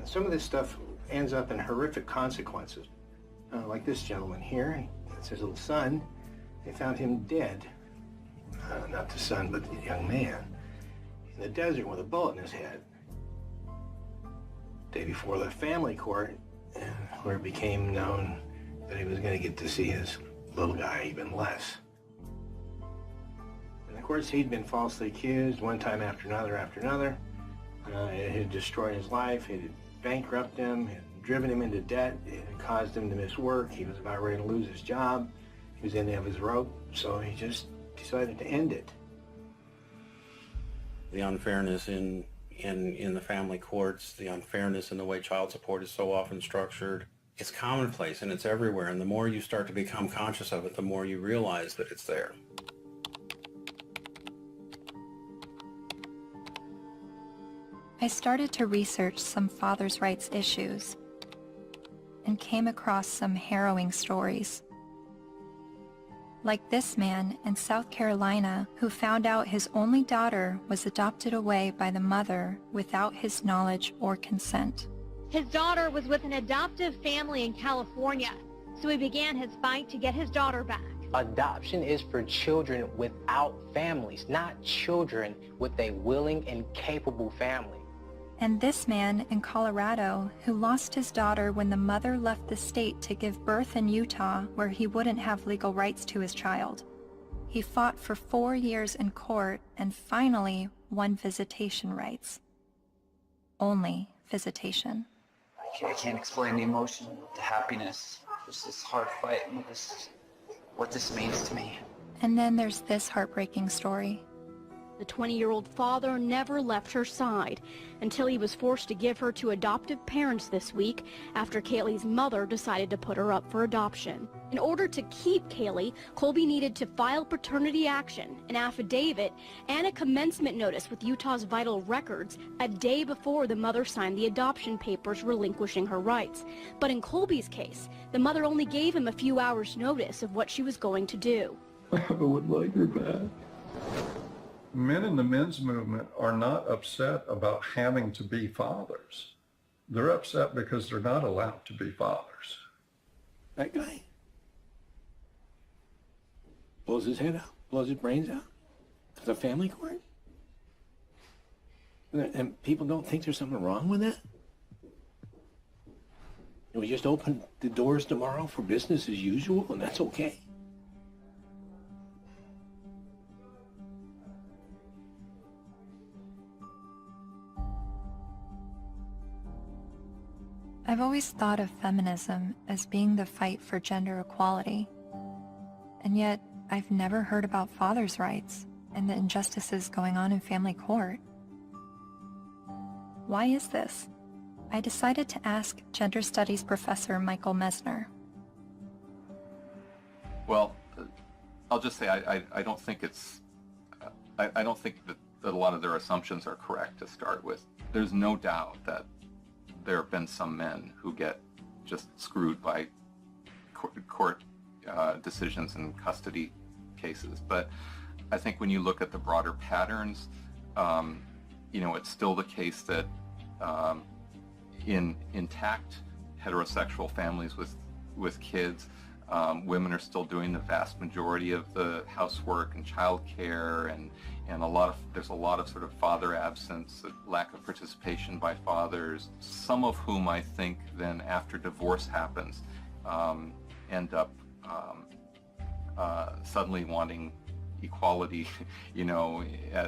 some of this stuff ends up in horrific consequences. Like this gentleman here, it's his little son. They found him dead. Not the son, but the young man. In the desert with a bullet in his head. Day before the family court, where it became known that he was going to get to see his little guy even less. And of course, he'd been falsely accused one time after another. It had destroyed his life. It had bankrupted him, it had driven him into debt. It had caused him to miss work. He was about ready to lose his job. He was in the end of his rope, so he just decided to end it. The unfairness in the family courts, the unfairness in the way child support is so often structured, it's commonplace and it's everywhere. And the more you start to become conscious of it, the more you realize that it's there. I started to research some fathers' rights issues and came across some harrowing stories. Like this man in South Carolina who found out his only daughter was adopted away by the mother without his knowledge or consent. His daughter was with an adoptive family in California, so he began his fight to get his daughter back. Adoption is for children without families, not children with a willing and capable family. And this man in Colorado who lost his daughter when the mother left the state to give birth in Utah where he wouldn't have legal rights to his child. He fought for 4 years in court and finally won visitation rights. Only visitation. I can't explain the emotion, the happiness, just this hard fight, and what this means to me. And then there's this heartbreaking story. The 20-year-old father never left her side until he was forced to give her to adoptive parents this week after Kaylee's mother decided to put her up for adoption. In order to keep Kaylee, Colby needed to file paternity action, an affidavit, and a commencement notice with Utah's Vital Records a day before the mother signed the adoption papers relinquishing her rights. But in Colby's case, the mother only gave him a few hours' notice of what she was going to do. I would like her back. Men in the men's movement are not upset about having to be fathers. They're upset because they're not allowed to be fathers. That guy blows his head out, blows his brains out. It's a family court? And people don't think there's something wrong with that? And we just open the doors tomorrow for business as usual, and that's okay? I've always thought of feminism as being the fight for gender equality. And yet, I've never heard about fathers' rights and the injustices going on in family court. Why is this? I decided to ask gender studies professor Michael Mesner. Well, I'll just say I don't think it's, I don't think that a lot of their assumptions are correct to start with. There's no doubt that there have been some men who get just screwed by court decisions in custody cases. But I think when you look at the broader patterns, it's still the case that in intact heterosexual families with kids, women are still doing the vast majority of the housework and childcare, and there's a lot of sort of father absence, a lack of participation by fathers, some of whom I think then after divorce happens end up suddenly wanting equality,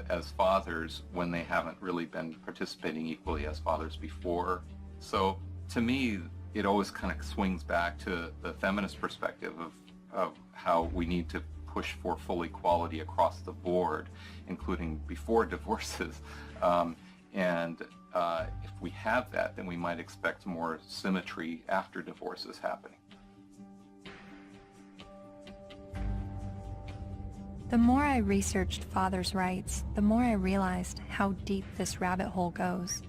as fathers when they haven't really been participating equally as fathers before. So to me, it always kind of swings back to the feminist perspective of how we need to push for full equality across the board, including before divorces. If we have that, then we might expect more symmetry after divorces happening. The more I researched fathers' rights, the more I realized how deep this rabbit hole goes.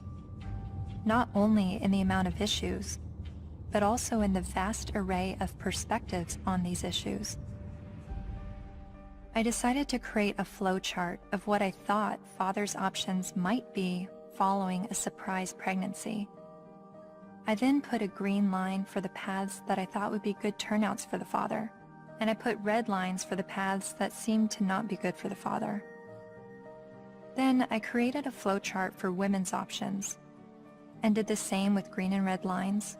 Not only in the amount of issues, but also in the vast array of perspectives on these issues. I decided to create a flowchart of what I thought fathers' options might be following a surprise pregnancy. I then put a green line for the paths that I thought would be good turnouts for the father, and I put red lines for the paths that seemed to not be good for the father. Then I created a flowchart for women's options, and did the same with green and red lines.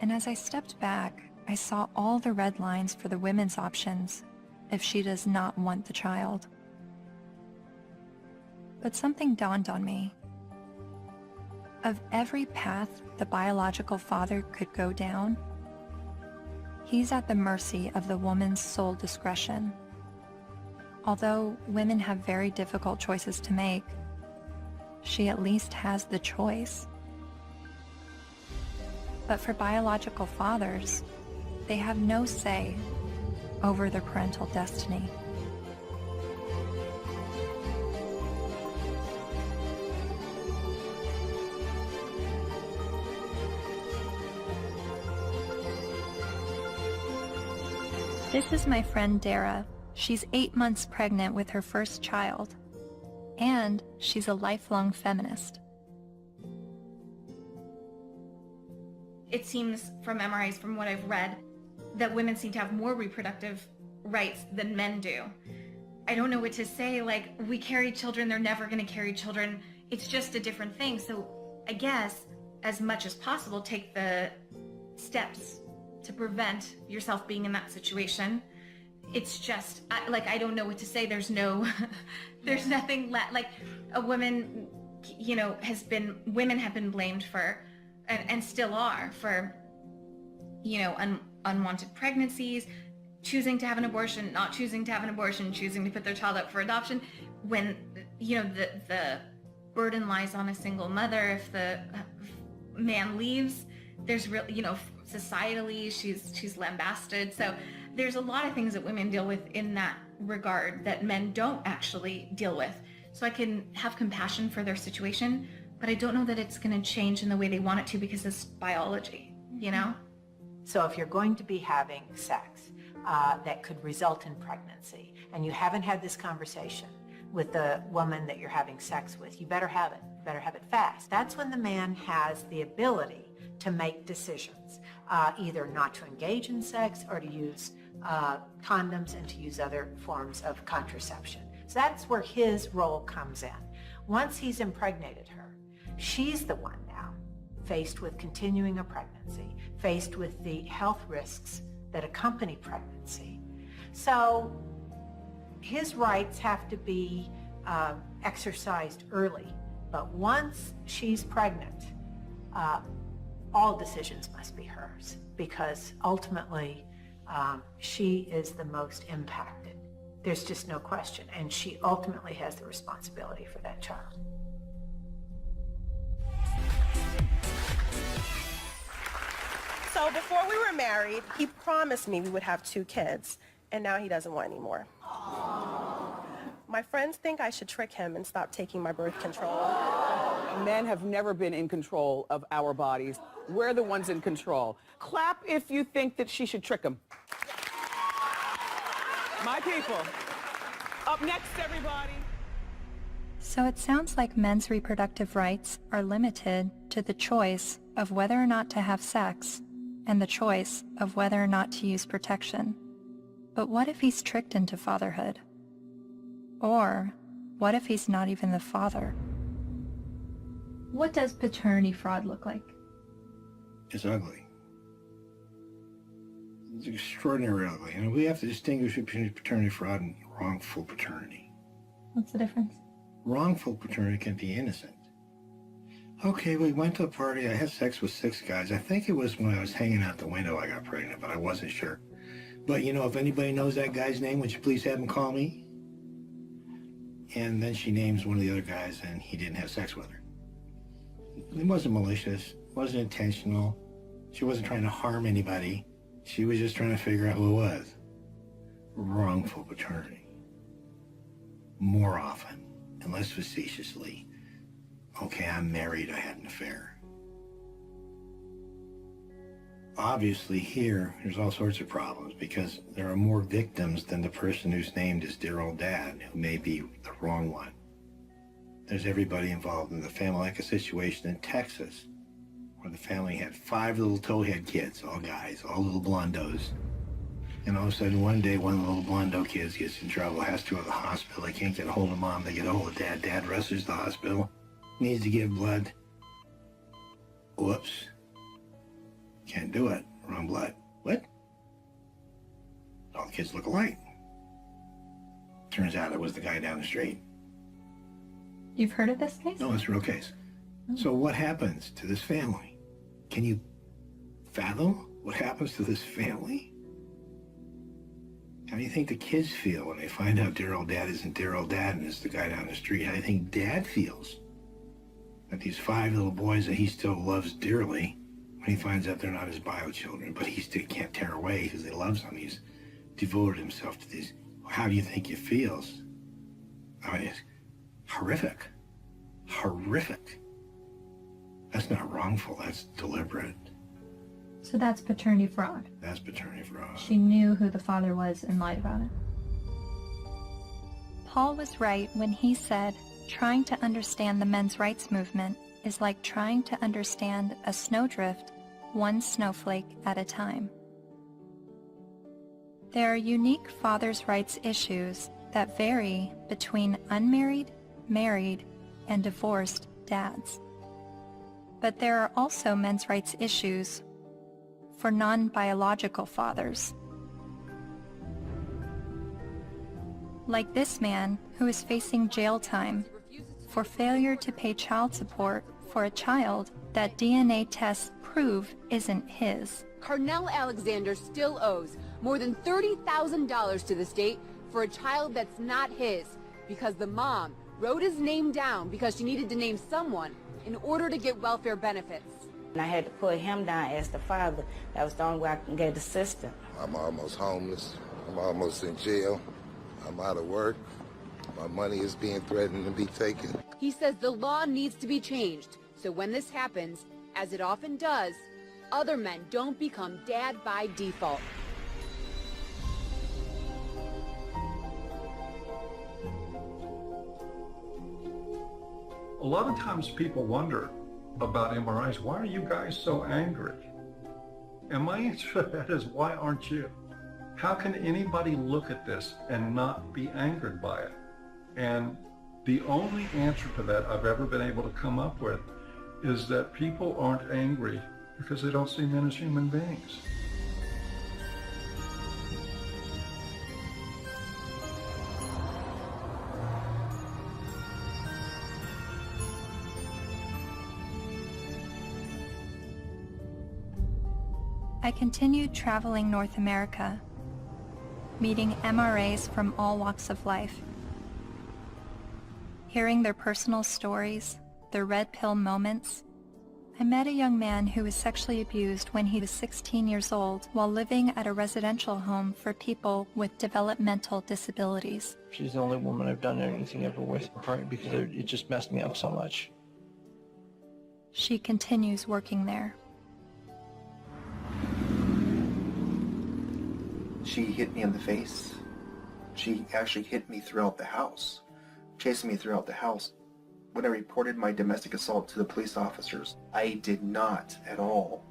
And as I stepped back, I saw all the red lines for the women's options if she does not want the child. But something dawned on me. Of every path the biological father could go down, he's at the mercy of the woman's sole discretion. Although women have very difficult choices to make, she at least has the choice. But for biological fathers, they have no say over their parental destiny. This is my friend Dara. She's 8 months pregnant with her first child, and she's a lifelong feminist. It seems from MRIs, from what I've read, that women seem to have more reproductive rights than men do. I don't know what to say, like, we carry children, they're never gonna carry children. It's just a different thing. So I guess, as much as possible, take the steps to prevent yourself being in that situation. It's just, I don't know what to say. There's no, there's nothing like a woman, you know, women have been blamed for, and still are, for, you know, unwanted pregnancies, choosing to have an abortion, not choosing to have an abortion, choosing to put their child up for adoption, when, you know, the burden lies on a single mother. If the man leaves, there's real, you know, societally, she's lambasted. So there's a lot of things that women deal with in that regard that men don't actually deal with. So I can have compassion for their situation, but I don't know that it's going to change in the way they want it to, because it's biology, you know? So if you're going to be having sex that could result in pregnancy, and you haven't had this conversation with the woman that you're having sex with, you better have it. You better have it fast. That's when the man has the ability to make decisions, either not to engage in sex or to use condoms and to use other forms of contraception. So that's where his role comes in. Once he's impregnated her, she's the one now faced with continuing a pregnancy, faced with the health risks that accompany pregnancy. So his rights have to be exercised early, but once she's pregnant, all decisions must be hers, because ultimately she is the most impacted. There's just no question, and she ultimately has the responsibility for that child. So before we were married, he promised me we would have 2 kids, and now he doesn't want any more. My friends think I should trick him and stop taking my birth control. Men have never been in control of our bodies. We're the ones in control. Clap if you think that she should trick him. My people. Up next, everybody. So it sounds like men's reproductive rights are limited to the choice of whether or not to have sex and the choice of whether or not to use protection. But what if he's tricked into fatherhood? Or what if he's not even the father? What does paternity fraud look like? It's ugly. It's extraordinarily ugly. And we have to distinguish between paternity fraud and wrongful paternity. What's the difference? Wrongful paternity can be innocent. Okay, we went to a party. I had sex with 6 guys. I think it was when I was hanging out the window I got pregnant, but I wasn't sure. But, you know, if anybody knows that guy's name, would you please have him call me? And then she names one of the other guys, and he didn't have sex with her. It wasn't malicious. It wasn't intentional. She wasn't trying to harm anybody. She was just trying to figure out who it was. Wrongful paternity. More often, and less facetiously, okay, I'm married, I had an affair. Obviously here, there's all sorts of problems because there are more victims than the person who's named as dear old dad, who may be the wrong one. There's everybody involved in the family, like a situation in Texas where the family had 5 little towhead kids, all guys, all little blondos. And all of a sudden, one day, one of the little blondo kids gets in trouble, has to go to the hospital. They can't get a hold of mom. They get a hold of dad. Dad rushes to the hospital, needs to give blood. Whoops. Can't do it. Wrong blood. What? All the kids look alike. Turns out it was the guy down the street. You've heard of this case? No, it's a real case. So what happens to this family? Can you fathom what happens to this family? How do you think the kids feel when they find out dear old dad isn't dear old dad and it's the guy down the street? How do you think dad feels? That these 5 little boys that he still loves dearly, when he finds out they're not his bio children, but he still can't tear away because he loves them. He's devoted himself to these. How do you think he feels? I mean, it's horrific. Horrific. That's not wrongful, that's deliberate. So that's paternity fraud. That's paternity fraud. She knew who the father was and lied about it. Paul was right when he said, trying to understand the men's rights movement is like trying to understand a snowdrift, one snowflake at a time. There are unique fathers' rights issues that vary between unmarried, married, and divorced dads. But there are also men's rights issues for non-biological fathers. Like this man who is facing jail time for failure to pay child support for a child that DNA tests prove isn't his. Carnell Alexander still owes more than $30,000 to the state for a child that's not his because the mom wrote his name down because she needed to name someone in order to get welfare benefits. And I had to put him down as the father. That was the only way I can get the system. I'm almost homeless. I'm almost in jail. I'm out of work. My money is being threatened to be taken. He says the law needs to be changed, so when this happens, as it often does, other men don't become dad by default. A lot of times people wonder about MRIs, why are you guys so angry? And my answer to that is, why aren't you? How can anybody look at this and not be angered by it? And the only answer to that I've ever been able to come up with is that people aren't angry because they don't see men as human beings. I continued traveling North America, meeting MRAs from all walks of life, hearing their personal stories, their red pill moments. I met a young man who was sexually abused when he was 16 years old while living at a residential home for people with developmental disabilities. She's the only woman I've done anything ever with, partly because it just messed me up so much. She continues working there. She hit me in the face. She actually hit me throughout the house, chasing me throughout the house. When I reported my domestic assault to the police officers, I did not at all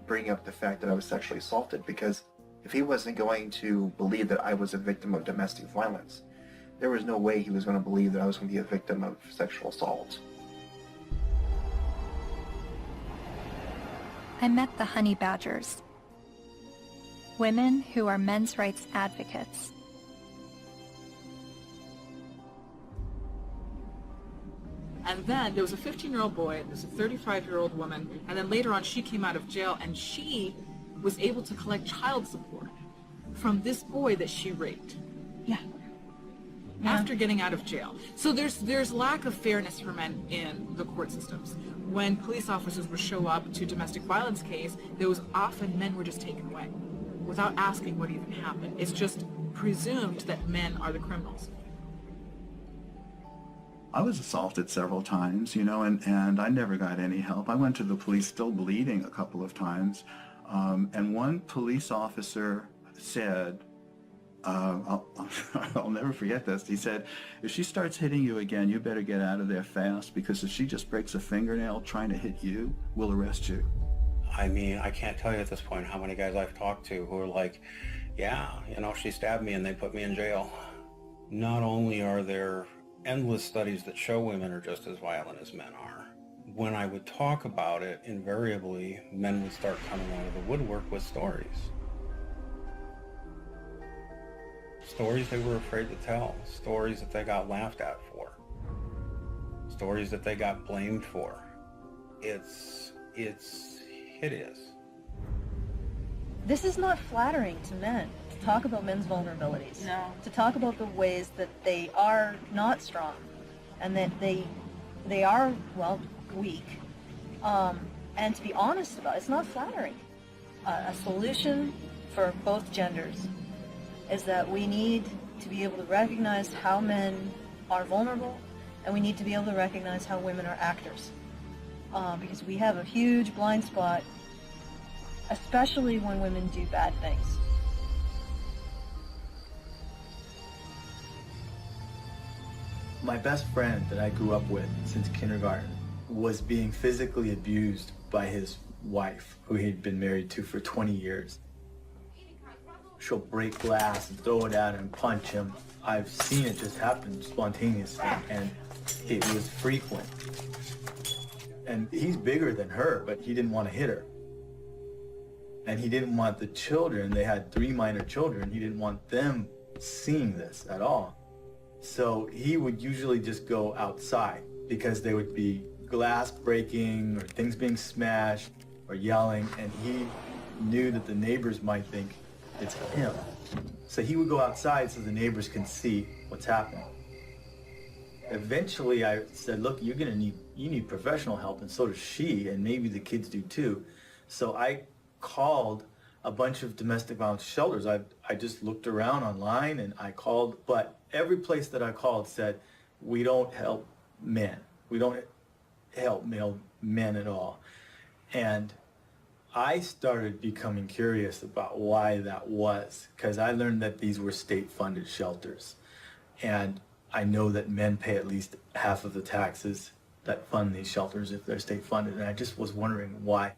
bring up the fact that I was sexually assaulted, because if he wasn't going to believe that I was a victim of domestic violence, there was no way he was going to believe that I was going to be a victim of sexual assault. I met the honey badgers, women who are men's rights advocates. And then there was a 15-year-old boy, there's a 35-year-old woman, and then later on she came out of jail and she was able to collect child support from this boy that she raped. Yeah. After getting out of jail. So there's lack of fairness for men in the court systems. When police officers would show up to domestic violence case, there was often men were just taken away without asking what even happened. It's just presumed that men are the criminals. I was assaulted several times, you know, and I never got any help. I went to the police still bleeding a couple of times. And one police officer said, I'll never forget this. He said, if she starts hitting you again, you better get out of there fast, because if she just breaks a fingernail trying to hit you, we'll arrest you. I mean, I can't tell you at this point how many guys I've talked to who are like, yeah, you know, she stabbed me and they put me in jail. Not only are there endless studies that show women are just as violent as men are, when I would talk about it, invariably, men would start coming out of the woodwork with stories. Stories they were afraid to tell, stories that they got laughed at for, stories that they got blamed for. It's hideous. This is not flattering to men, to talk about men's vulnerabilities. No. To talk about the ways that they are not strong and that they are, well, weak. And to be honest about it, it's not flattering. A solution for both genders is that we need to be able to recognize how men are vulnerable, and we need to be able to recognize how women are actors. Because we have a huge blind spot, especially when women do bad things. My best friend that I grew up with since kindergarten was being physically abused by his wife, who he'd been married to for 20 years. She'll break glass and throw it at him, punch him. I've seen it just happen spontaneously, and it was frequent. And he's bigger than her, but he didn't want to hit her. And he didn't want the children, they had 3 minor children, he didn't want them seeing this at all. So he would usually just go outside because there would be glass breaking or things being smashed or yelling, and he knew that the neighbors might think it's him. So he would go outside so the neighbors can see what's happening. Eventually I said, look, you need professional help, and so does she, and maybe the kids do too. So I called a bunch of domestic violence shelters. I just looked around online and I called, but every place that I called said, we don't help men. We don't help male men at all. And I started becoming curious about why that was, because I learned that these were state-funded shelters. And I know that men pay at least half of the taxes that fund these shelters if they're state-funded, and I just was wondering why.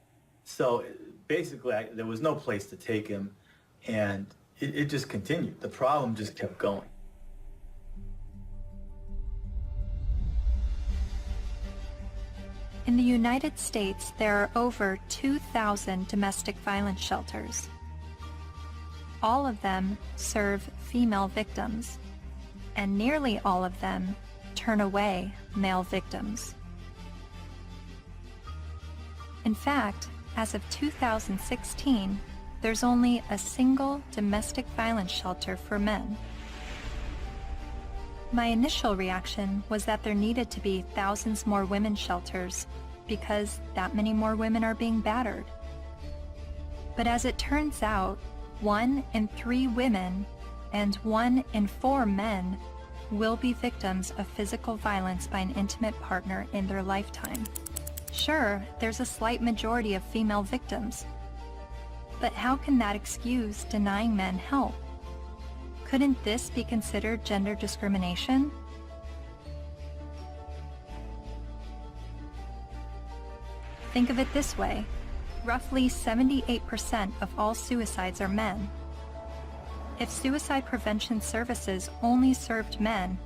So basically, there was no place to take him, and it just continued. The problem just kept going. In the United States, there are over 2,000 domestic violence shelters. All of them serve female victims, and nearly all of them turn away male victims. In fact, as of 2016, there's only a single domestic violence shelter for men. My initial reaction was that there needed to be thousands more women's shelters because that many more women are being battered. But as it turns out, 1 in 3 women and 1 in 4 men will be victims of physical violence by an intimate partner in their lifetime. Sure, there's a slight majority of female victims, but how can that excuse denying men help? Couldn't this be considered gender discrimination? Think of it this way. Roughly 78% of all suicides are men. If suicide prevention services only served men,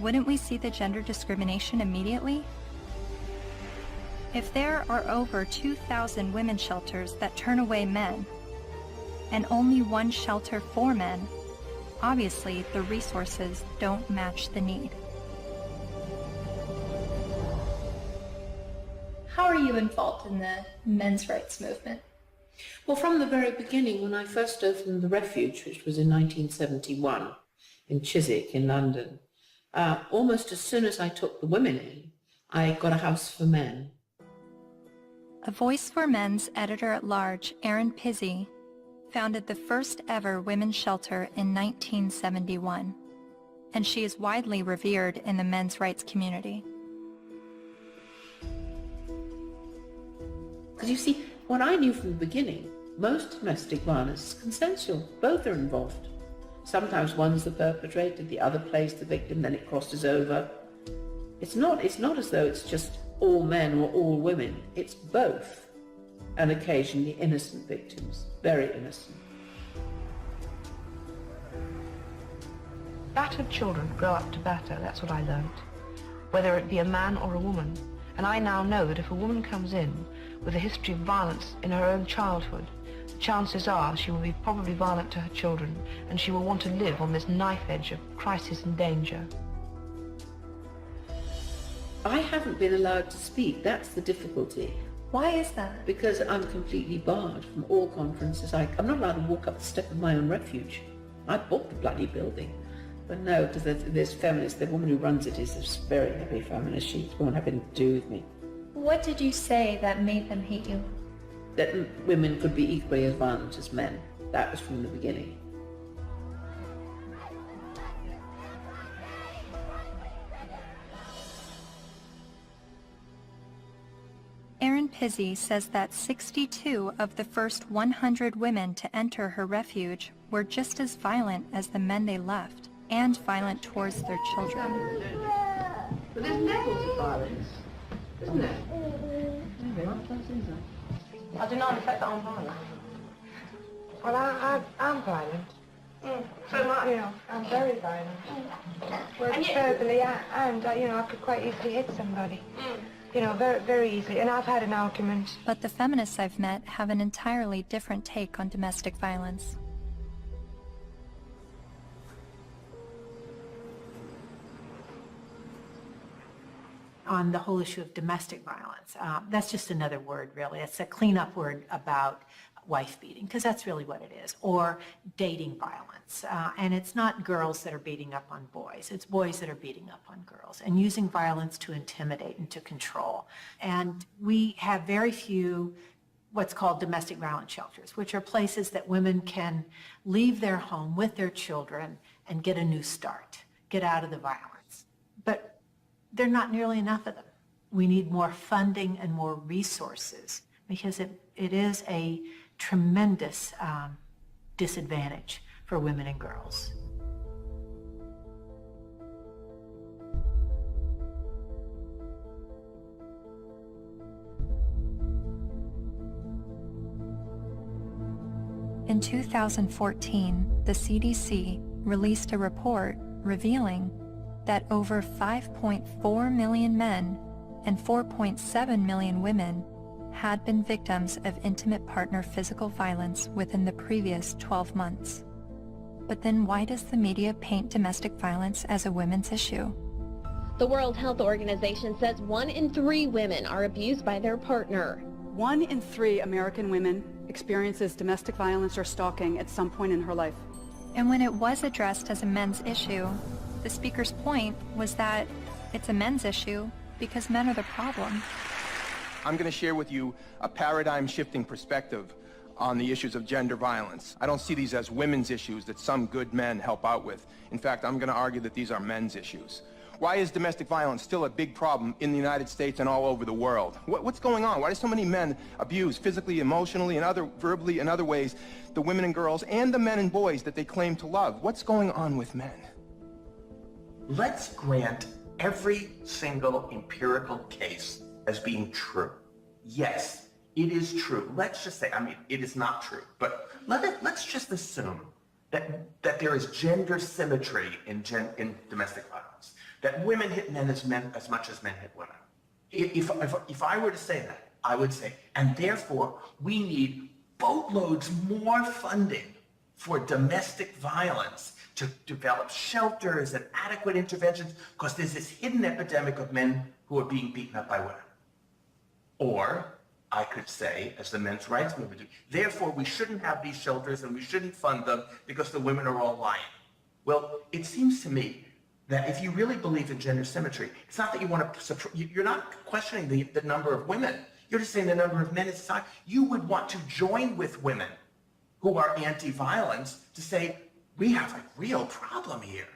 wouldn't we see the gender discrimination immediately? If there are over 2,000 women's shelters that turn away men, and only 1 shelter for men, obviously the resources don't match the need. How are you involved in the men's rights movement? Well, from the very beginning, when I first opened the Refuge, which was in 1971 in Chiswick in London, almost as soon as I took the women in, I got a house for men. A Voice for Men's editor-at-large, Erin Pizzey, founded the first ever women's shelter in 1971, and she is widely revered in the men's rights community. Because you see, what I knew from the beginning, most domestic violence is consensual. Both are involved. Sometimes one's the perpetrator, the other plays the victim, then it crosses over. It's not as though it's just all men or all women. It's both, and occasionally innocent victims, very innocent. Battered children grow up to batter, that's what I learned, whether it be a man or a woman. And I now know that if a woman comes in with a history of violence in her own childhood, the chances are she will be probably violent to her children, and she will want to live on this knife edge of crisis and danger. I haven't been allowed to speak, that's the difficulty. Why is that? Because I'm completely barred from all conferences. I'm not allowed to walk up the step of my own refuge. I bought the bloody building. But no, because there's feminists, the woman who runs it is a very heavy feminist. She won't have anything to do with me. What did you say that made them hate you? That women could be equally as violent as men. That was from the beginning. Erin Pizzey says that 62 of the first 100 women to enter her refuge were just as violent as the men they left, and violent towards their children. But there's levels of violence, isn't there? I do not affect that I'm violent. Well, I'm violent. So am I. You know, I'm very violent. Well, verbally, and I could quite easily hit somebody. You know, very, very easily. And I've had an argument. But the feminists I've met have an entirely different take on domestic violence. On the whole issue of domestic violence, that's just another word, really. It's a cleanup word about wife beating, because that's really what it is, or dating violence. And it's not girls that are beating up on boys, it's boys that are beating up on girls and using violence to intimidate and to control. And we have very few what's called domestic violence shelters, which are places that women can leave their home with their children and get a new start, get out of the violence. But there are not nearly enough of them. We need more funding and more resources, because it is a tremendous disadvantage for women and girls. In 2014, the CDC released a report revealing that over 5.4 million men and 4.7 million women had been victims of intimate partner physical violence within the previous 12 months. But then why does the media paint domestic violence as a women's issue? The World Health Organization says 1 in 3 women are abused by their partner. 1 in 3 American women experiences domestic violence or stalking at some point in her life. And when it was addressed as a men's issue, the speaker's point was that it's a men's issue because men are the problem. I'm going to share with you a paradigm-shifting perspective on the issues of gender violence. I don't see these as women's issues that some good men help out with. In fact, I'm going to argue that these are men's issues. Why is domestic violence still a big problem in the United States and all over the world? What's going on? Why do so many men abuse physically, emotionally, and verbally and other ways the women and girls and the men and boys that they claim to love? What's going on with men? Let's grant every single empirical case as being true. Yes, it is true. Let's just say, I mean, it is not true, but let's just assume that there is gender symmetry in domestic violence, that women hit men as much as men hit women. If I were to say that, I would say, and therefore we need boatloads more funding for domestic violence, to develop shelters and adequate interventions, because there's this hidden epidemic of men who are being beaten up by women. Or I could say, as the men's rights movement do, therefore we shouldn't have these shelters and we shouldn't fund them because the women are all lying. Well, it seems to me that if you really believe in gender symmetry, it's not that you want to, you're not questioning the number of women. You're just saying the number of men in society. You would want to join with women who are anti-violence to say, we have a real problem here.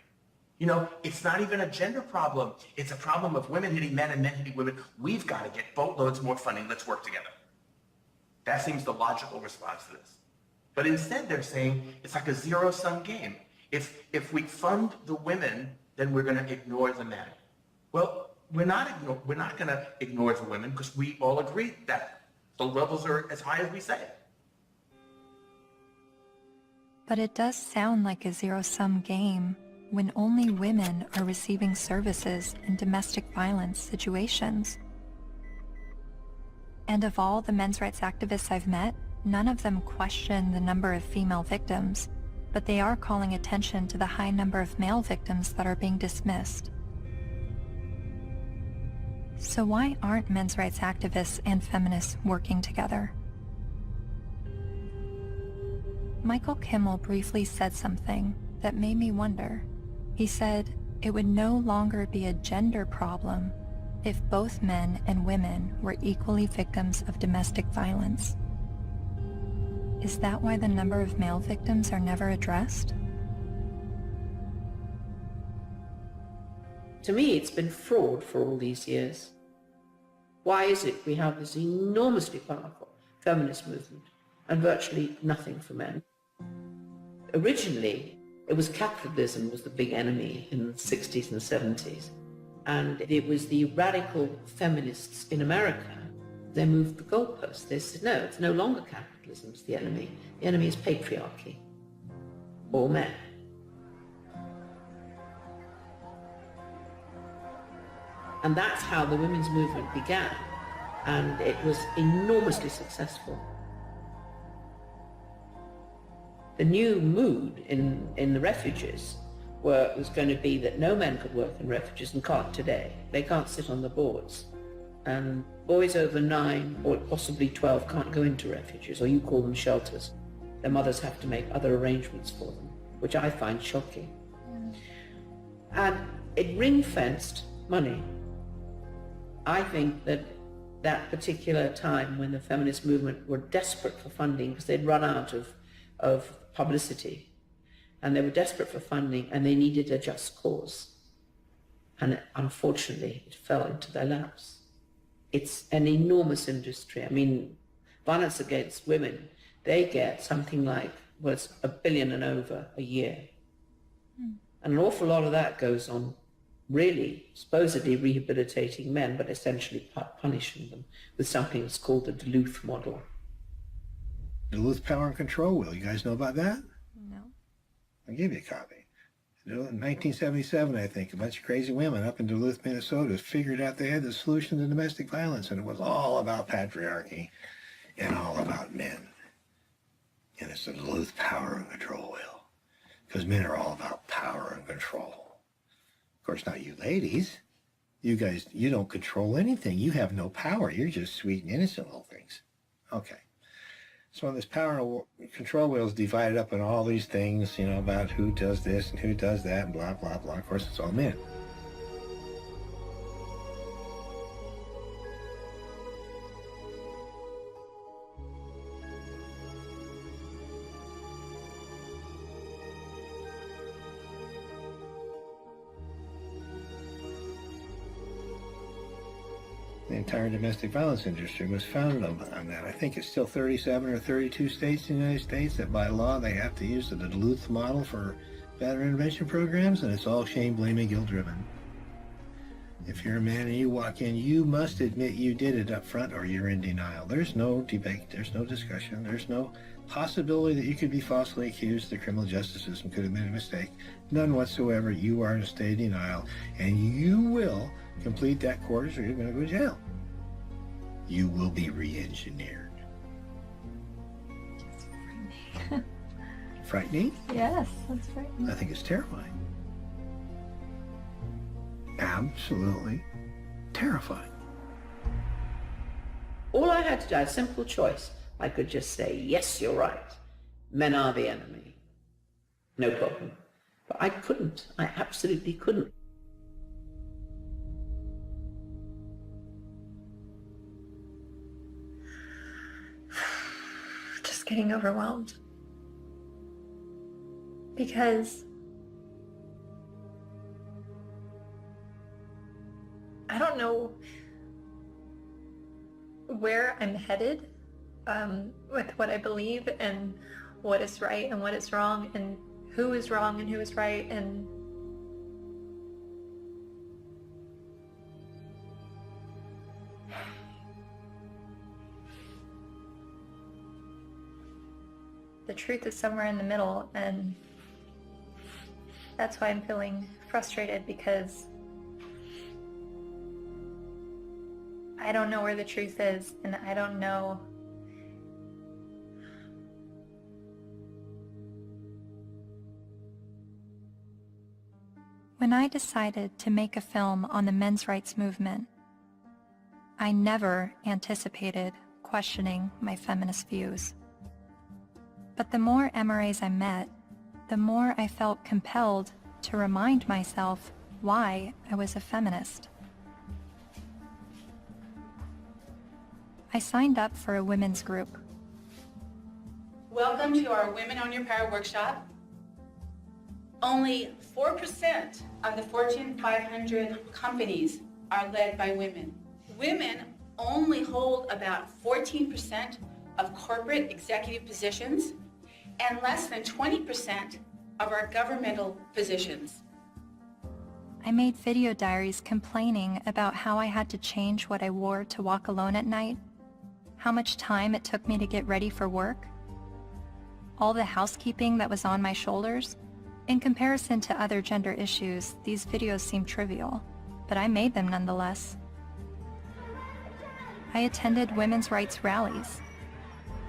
You know, it's not even a gender problem. It's a problem of women hitting men and men hitting women. We've got to get boatloads more funding. Let's work together. That seems the logical response to this. But instead they're saying it's like a zero-sum game. If we fund the women, then we're going to ignore the men. Well, we're not going to ignore the women because we all agree that the levels are as high as we say. But it does sound like a zero-sum game when only women are receiving services in domestic violence situations. And of all the men's rights activists I've met, none of them question the number of female victims, but they are calling attention to the high number of male victims that are being dismissed. So why aren't men's rights activists and feminists working together? Michael Kimmel briefly said something that made me wonder. He said it would no longer be a gender problem if both men and women were equally victims of domestic violence. Is that why the number of male victims are never addressed? To me, it's been fraud for all these years. Why is it we have this enormously powerful feminist movement and virtually nothing for men? Originally, it was capitalism was the big enemy in the 60s and 70s. And it was the radical feminists in America. They moved the goalposts. They said, no, it's no longer capitalism, it's the enemy. The enemy is patriarchy, or men. And that's how the women's movement began. And it was enormously successful. The new mood in the refuges was going to be that no men could work in refuges and can't today. They can't sit on the boards. And boys over 9 or possibly 12 can't go into refuges, or you call them shelters. Their mothers have to make other arrangements for them, which I find shocking. And it ring-fenced money. I think that that particular time when the feminist movement were desperate for funding because they'd run out of publicity, and they were desperate for funding, and they needed a just cause. And unfortunately, it fell into their laps. It's an enormous industry. I mean, violence against women, they get something like, well, it's $1 billion and over a year. And an awful lot of that goes on really supposedly rehabilitating men, but essentially punishing them with something that's called the Duluth model. Duluth Power and Control Wheel. You guys know about that? No. I'll give you a copy. In 1977, I think, a bunch of crazy women up in Duluth, Minnesota figured out they had the solution to domestic violence, and it was all about patriarchy and all about men. And it's the Duluth Power and Control Wheel, because men are all about power and control. Of course, not you ladies. You guys, you don't control anything. You have no power. You're just sweet and innocent little things. Okay. So this power and control wheel is divided up in all these things, you know, about who does this and who does that and blah, blah, blah. Of course, it's all men. The entire domestic violence industry was founded on that. I think it's still 37 or 32 states in the United States that by law they have to use the Duluth model for battery intervention programs, and it's all shame, blame, and guilt driven. If you're a man and you walk in, you must admit you did it up front or you're in denial. There's no debate, there's no discussion, there's no possibility that you could be falsely accused. The criminal justice system could have made a mistake. None whatsoever. You are in a state of denial, and you will complete that course or you're going to go to jail. You will be re-engineered. Frightening? Yes, that's frightening. I think it's terrifying. Absolutely terrifying. All I had to do, I had a simple choice. I could just say, yes, you're right. Men are the enemy. No problem. But I couldn't. I absolutely couldn't. Just getting overwhelmed. Because I don't know where I'm headed with what I believe and what is right and what is wrong and who is wrong and who is right, and the truth is somewhere in the middle, and that's why I'm feeling frustrated, because I don't know where the truth is, and I don't know When I decided to make a film on the men's rights movement, I never anticipated questioning my feminist views. But the more MRAs I met, the more I felt compelled to remind myself why I was a feminist. I signed up for a women's group. Welcome to our Women on Your Power workshop. Only 4% of the Fortune 500 companies are led by women. Women only hold about 14% of corporate executive positions and less than 20% of our governmental positions. I made video diaries complaining about how I had to change what I wore to walk alone at night, how much time it took me to get ready for work, all the housekeeping that was on my shoulders. In comparison to other gender issues, these videos seem trivial, but I made them nonetheless. I attended women's rights rallies.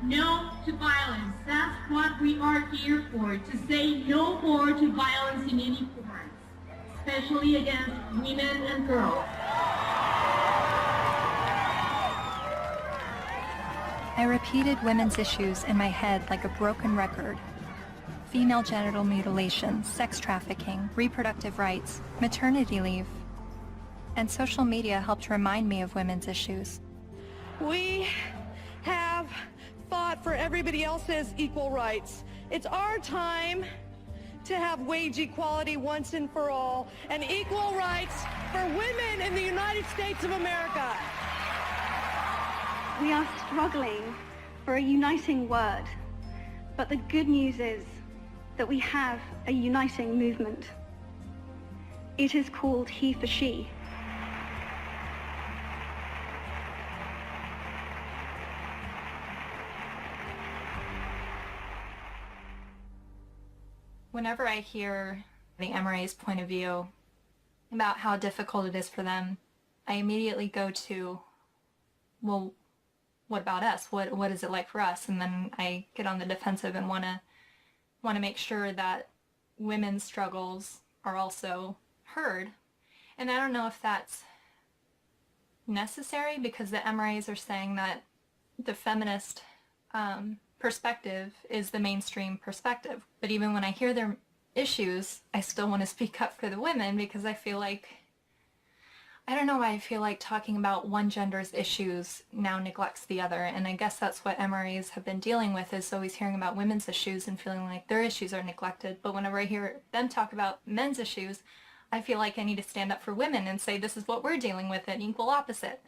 No to violence. That's what we are here for, to say no more to violence in any form, especially against women and girls. I repeated women's issues in my head like a broken record. Female genital mutilation, sex trafficking, reproductive rights, maternity leave. And social media helped remind me of women's issues. We have fought for everybody else's equal rights. It's our time to have wage equality once and for all, and equal rights for women in the United States of America. We are struggling for a uniting word, but the good news is that we have a uniting movement. It is called He for She. Whenever I hear the MRA's point of view about how difficult it is for them, I immediately go to, well, what about us? What is it like for us? And then I get on the defensive and want to make sure that women's struggles are also heard. And I don't know if that's necessary, because the MRAs are saying that the feminist perspective is the mainstream perspective. But even when I hear their issues, I still want to speak up for the women, because I feel like, I don't know why I feel like talking about one gender's issues now neglects the other. And I guess that's what MRAs have been dealing with, is always hearing about women's issues and feeling like their issues are neglected. But whenever I hear them talk about men's issues, I feel like I need to stand up for women and say this is what we're dealing with, an equal opposite.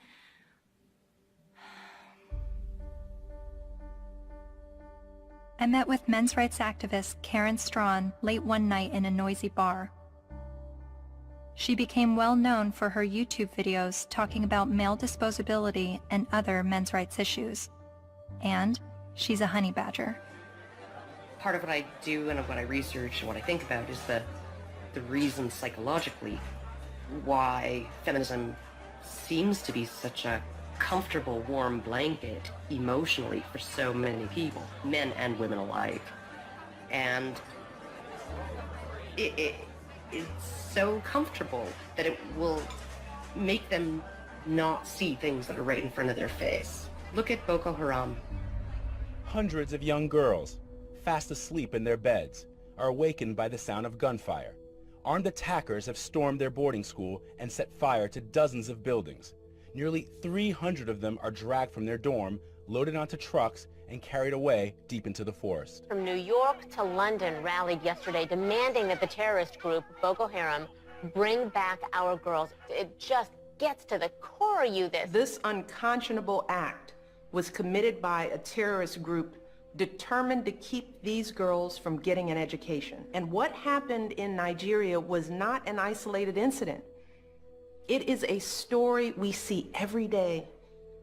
I met with men's rights activist Karen Strawn late one night in a noisy bar. She became well known for her YouTube videos talking about male disposability and other men's rights issues. And she's a honey badger. Part of what I do and what I research and what I think about is the reason psychologically why feminism seems to be such a comfortable, warm blanket emotionally for so many people, men and women alike. And it's so comfortable that it will make them not see things that are right in front of their face. Look at Boko Haram. Hundreds of young girls, fast asleep in their beds, are awakened by the sound of gunfire. Armed attackers have stormed their boarding school and set fire to dozens of buildings. Nearly 300 of them are dragged from their dorm, loaded onto trucks, and carried away deep into the forest. From New York to London rallied yesterday demanding that the terrorist group Boko Haram bring back our girls. It just gets to the core of you, This unconscionable act was committed by a terrorist group determined to keep these girls from getting an education. And what happened in Nigeria was not an isolated incident. It is a story we see every day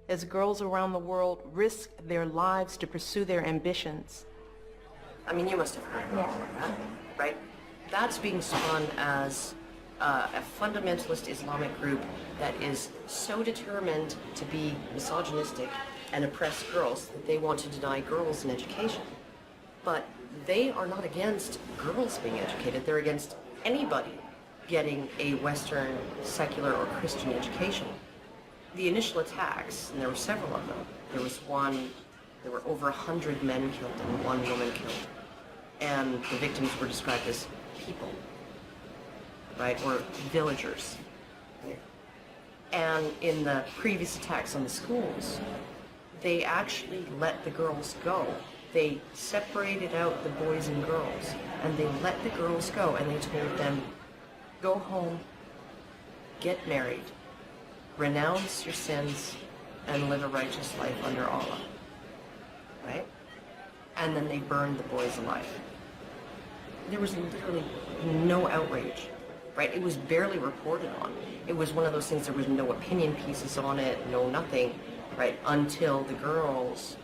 as girls around the world risk their lives to pursue their ambitions. I mean, you must have heard about that, right? That's being spun as a fundamentalist Islamic group that is so determined to be misogynistic and oppress girls that they want to deny girls an education. But they are not against girls being educated. They're against anybody getting a Western, secular, or Christian education. The initial attacks, and there were several of them, there were over 100 men killed and 1 woman killed. And the victims were described as people, right, or villagers. And in the previous attacks on the schools, they actually let the girls go. They separated out the boys and girls, and they let the girls go, and they told them, go home, get married, renounce your sins, and live a righteous life under Allah, right? And then they burned the boys alive. There was literally no outrage, right? It was barely reported on. It was one of those things, there was no opinion pieces on it, no nothing, right, until the girls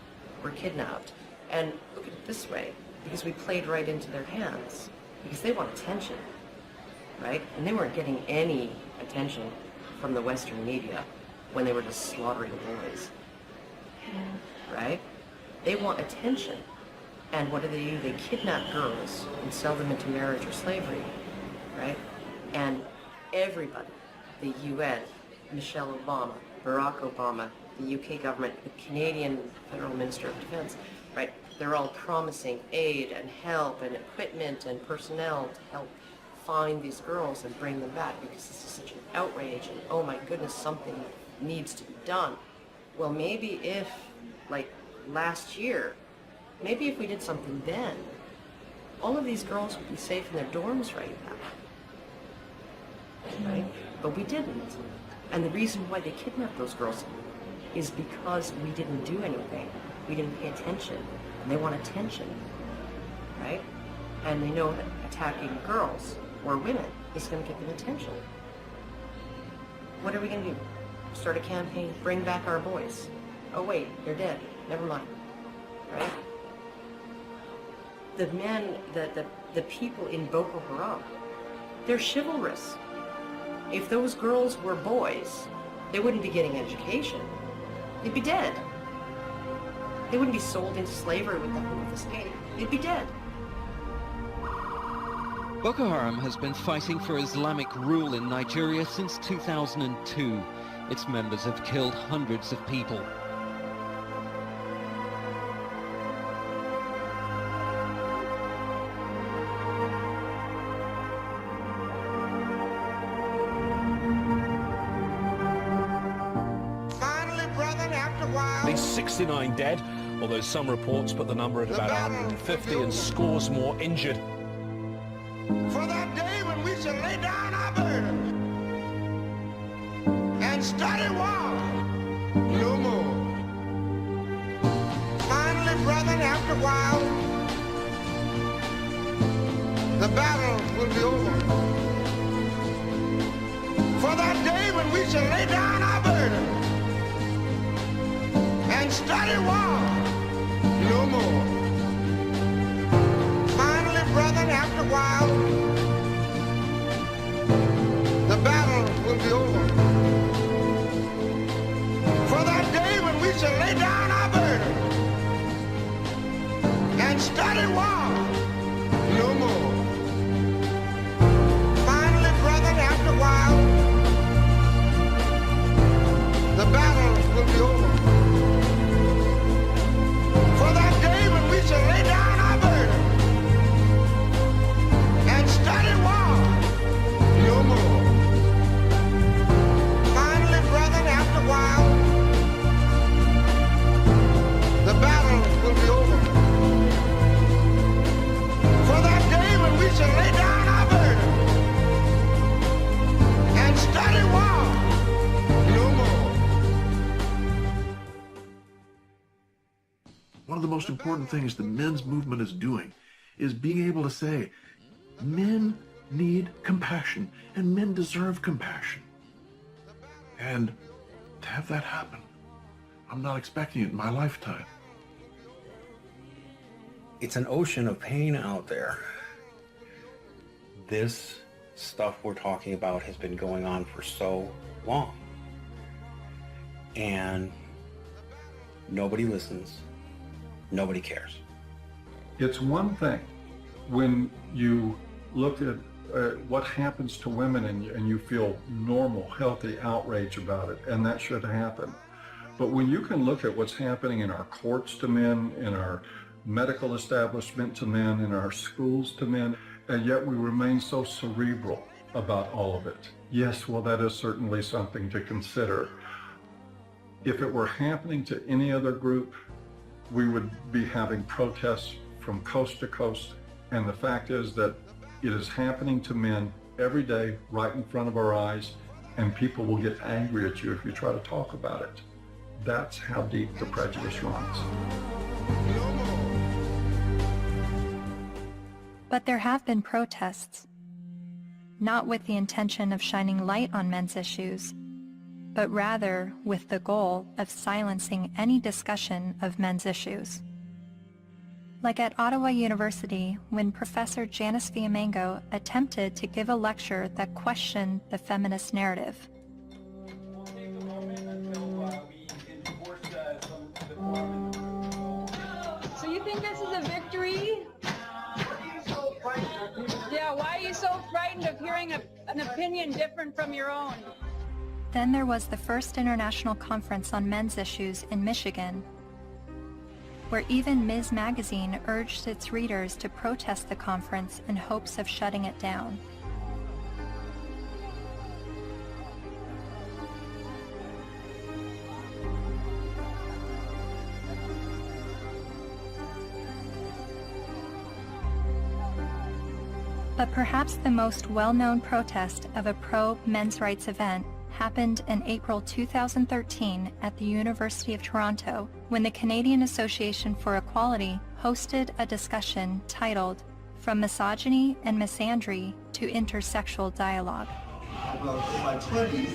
were kidnapped. And look at it this way, because we played right into their hands, because they want attention, right? And they weren't getting any attention from the Western media when they were just slaughtering boys, right? They want attention. And what do? They kidnap girls and sell them into marriage or slavery, right? And everybody, the UN, Michelle Obama, Barack Obama, the UK government, the Canadian Federal Minister of Defense, right? They're all promising aid and help and equipment and personnel to help find these girls and bring them back, because this is such an outrage and oh my goodness, something needs to be done. Well, maybe if, like last year, maybe if we did something then, all of these girls would be safe in their dorms right now, right? But we didn't. And the reason why they kidnapped those girls is because we didn't do anything. We didn't pay attention. And they want attention, right? And they know that attacking girls or women is going to get them attention. What are we going to do? Start a campaign, bring back our boys. Oh wait, they're dead. Never mind, right? The men, the people in Boko Haram, they're chivalrous. If those girls were boys, they wouldn't be getting education. They'd be dead. They wouldn't be sold into slavery with the hope of escape. They'd be dead. Boko Haram has been fighting for Islamic rule in Nigeria since 2002. Its members have killed hundreds of people. At least 69 dead, although some reports put the number at about 150 and scores more injured. For that day when we shall lay down our burden and study war no more. Finally, brethren, after a while, the battle will be over. For that day when we shall lay down our burden and study war no more. Finally, brethren, after a while, the battle will be over. For that day when we shall lay down our burden and study war no more. Finally, brethren, after a while, the battle will be over. For that day when we shall lay down our burden and study war no more. Finally, brethren, after a while, the battle will be over. most important things the men's movement is doing is being able to say, men need compassion, and men deserve compassion. And to have that happen, I'm not expecting it in my lifetime. It's an ocean of pain out there. This stuff we're talking about has been going on for so long. And nobody listens. Nobody cares. It's one thing when you look at what happens to women and you feel normal, healthy outrage about it, and that should happen. But when you can look at what's happening in our courts to men, in our medical establishment to men, in our schools to men, and yet we remain so cerebral about all of it. Yes, well, that is certainly something to consider. If it were happening to any other group, we would be having protests from coast to coast. And the fact is that it is happening to men every day, right in front of our eyes, and people will get angry at you if you try to talk about it. That's how deep the prejudice runs. But there have been protests, not with the intention of shining light on men's issues, but rather with the goal of silencing any discussion of men's issues. Like at Ottawa University, when Professor Janice Fiamengo attempted to give a lecture that questioned the feminist narrative. So you think this is a victory? Yeah, why are you so frightened of hearing an opinion different from your own? Then there was the first international conference on men's issues in Michigan, where even Ms. Magazine urged its readers to protest the conference in hopes of shutting it down. But perhaps the most well-known protest of a pro-men's rights event happened in April 2013 at the University of Toronto, when the Canadian Association for Equality hosted a discussion titled From Misogyny and Misandry to Intersexual Dialogue. About in my 20s,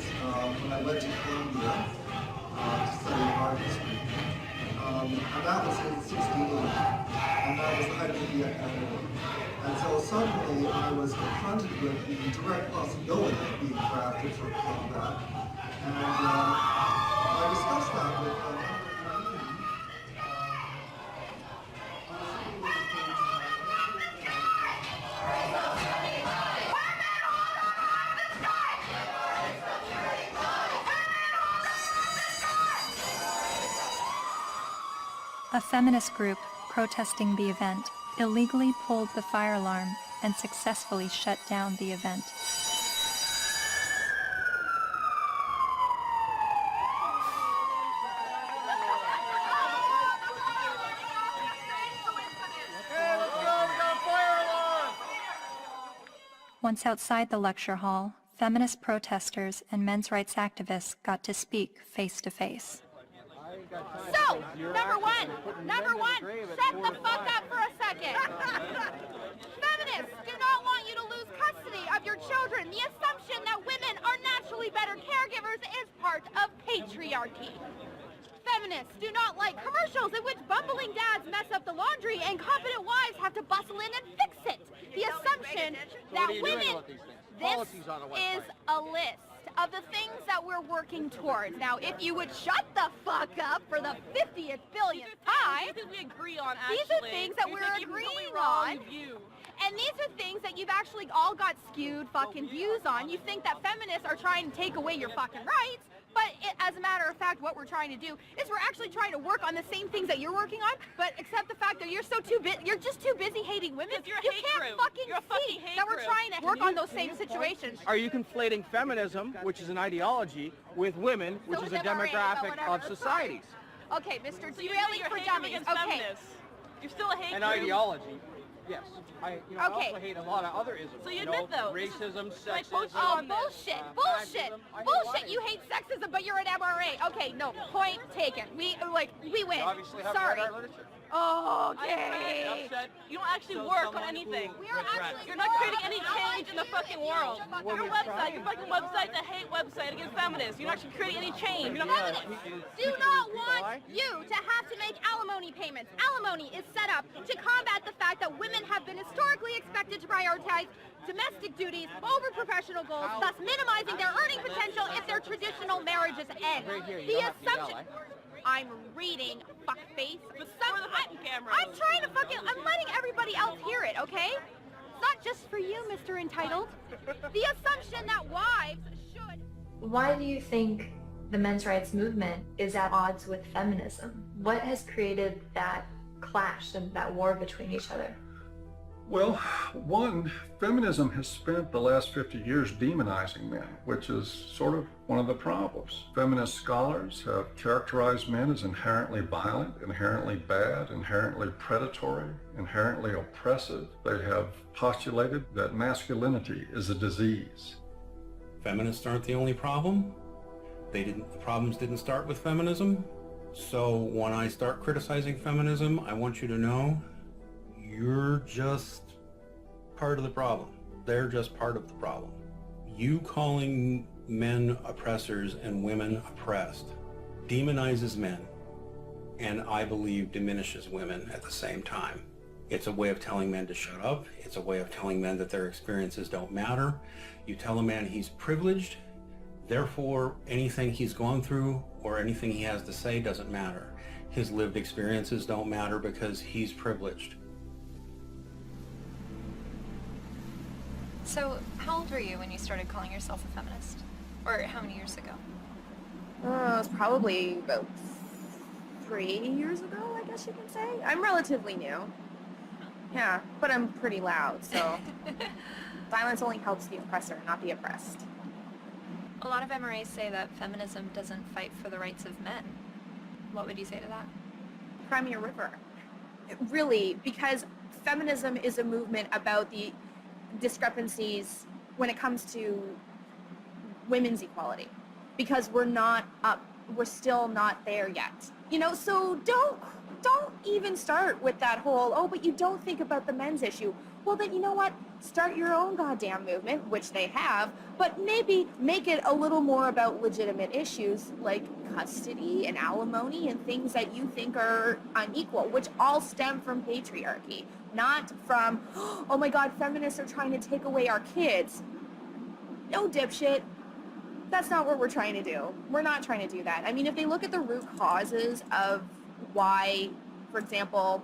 when I went to Columbia to study art history, and that was in '68, and that was the height of the academy. And so suddenly I was confronted with the direct possibility of being drafted for that. And I discussed that with a feminist group protesting the event illegally pulled the fire alarm and successfully shut down the event. Once outside the lecture hall, feminist protesters and men's rights activists got to speak face to face. So, number one, shut the fuck up for a second. Feminists do not want you to lose custody of your children. The assumption that women are naturally better caregivers is part of patriarchy. Feminists do not like commercials in which bumbling dads mess up the laundry and competent wives have to bustle in and fix it. The assumption that women... This is a list of the things that we're working towards. Now, if you would shut the fuck up for the 50th billionth time, we agree on, actually. These are things that we're agreeing on. And these are things that you've actually all got skewed fucking views on. You think that feminists are trying to take away your fucking rights, but as a matter of fact, what we're trying to do is we're actually trying to work on the same things that you're working on, but except the fact that you're just too busy hating women. You can't fucking see that we're trying to work on those same situations. Are you conflating feminism, which is an ideology, with women, which is a demographic of societies? Okay, Mr. Derailing for Dummies. Okay. You're still a hate An group. ideology. Yes. I also hate a lot of other isms. So you admit those. Racism, Like, sexism. Oh, bullshit, bullshit, bullshit. You hate sexism, but you're an MRA. Okay, no, point taken. We win. You obviously haven't Sorry. read our literature. Okay. You don't actually work on anything. You're not creating any change in the fucking world. Your website, your fucking website, the hate website against feminists. You're not actually creating any change. Feminists do not want you to have to make alimony payments. Alimony is set up to combat the fact that women have been historically expected to prioritize domestic duties over professional goals, thus minimizing their earning potential if their traditional marriages end. The assumption... I'm reading, fuckface. I'm trying to I'm letting everybody else hear it, okay? It's not just for you, Mr. Entitled. The assumption that wives should... Why do you think the men's rights movement is at odds with feminism? What has created that clash and that war between each other? Well, one, feminism has spent the last 50 years demonizing men, which is sort of one of the problems. Feminist scholars have characterized men as inherently violent, inherently bad, inherently predatory, inherently oppressive. They have postulated that masculinity is a disease. Feminists aren't the only problem. The problems didn't start with feminism. So when I start criticizing feminism, I want you to know you're just part of the problem. They're just part of the problem. You calling men oppressors and women oppressed demonizes men, and I believe diminishes women at the same time. It's a way of telling men to shut up. It's a way of telling men that their experiences don't matter. You tell a man he's privileged, therefore anything he's gone through or anything he has to say doesn't matter. His lived experiences don't matter because he's privileged. So, how old were you when you started calling yourself a feminist? Or how many years ago? It was probably about 3 years ago, I guess you can say. I'm relatively new. Yeah, but I'm pretty loud, so violence only helps the oppressor, not the oppressed. A lot of MRAs say that feminism doesn't fight for the rights of men. What would you say to that? Cry me a river. Really, because feminism is a movement about the discrepancies when it comes to women's equality, because we're still not there yet. You know, so don't even start with that whole, oh, but you don't think about the men's issue. Well, then, you know what? Start your own goddamn movement, which they have, but maybe make it a little more about legitimate issues like custody and alimony and things that you think are unequal, which all stem from patriarchy, not from, oh my God, feminists are trying to take away our kids. No, dipshit. That's not what we're trying to do. We're not trying to do that. I mean, if they look at the root causes of why, for example,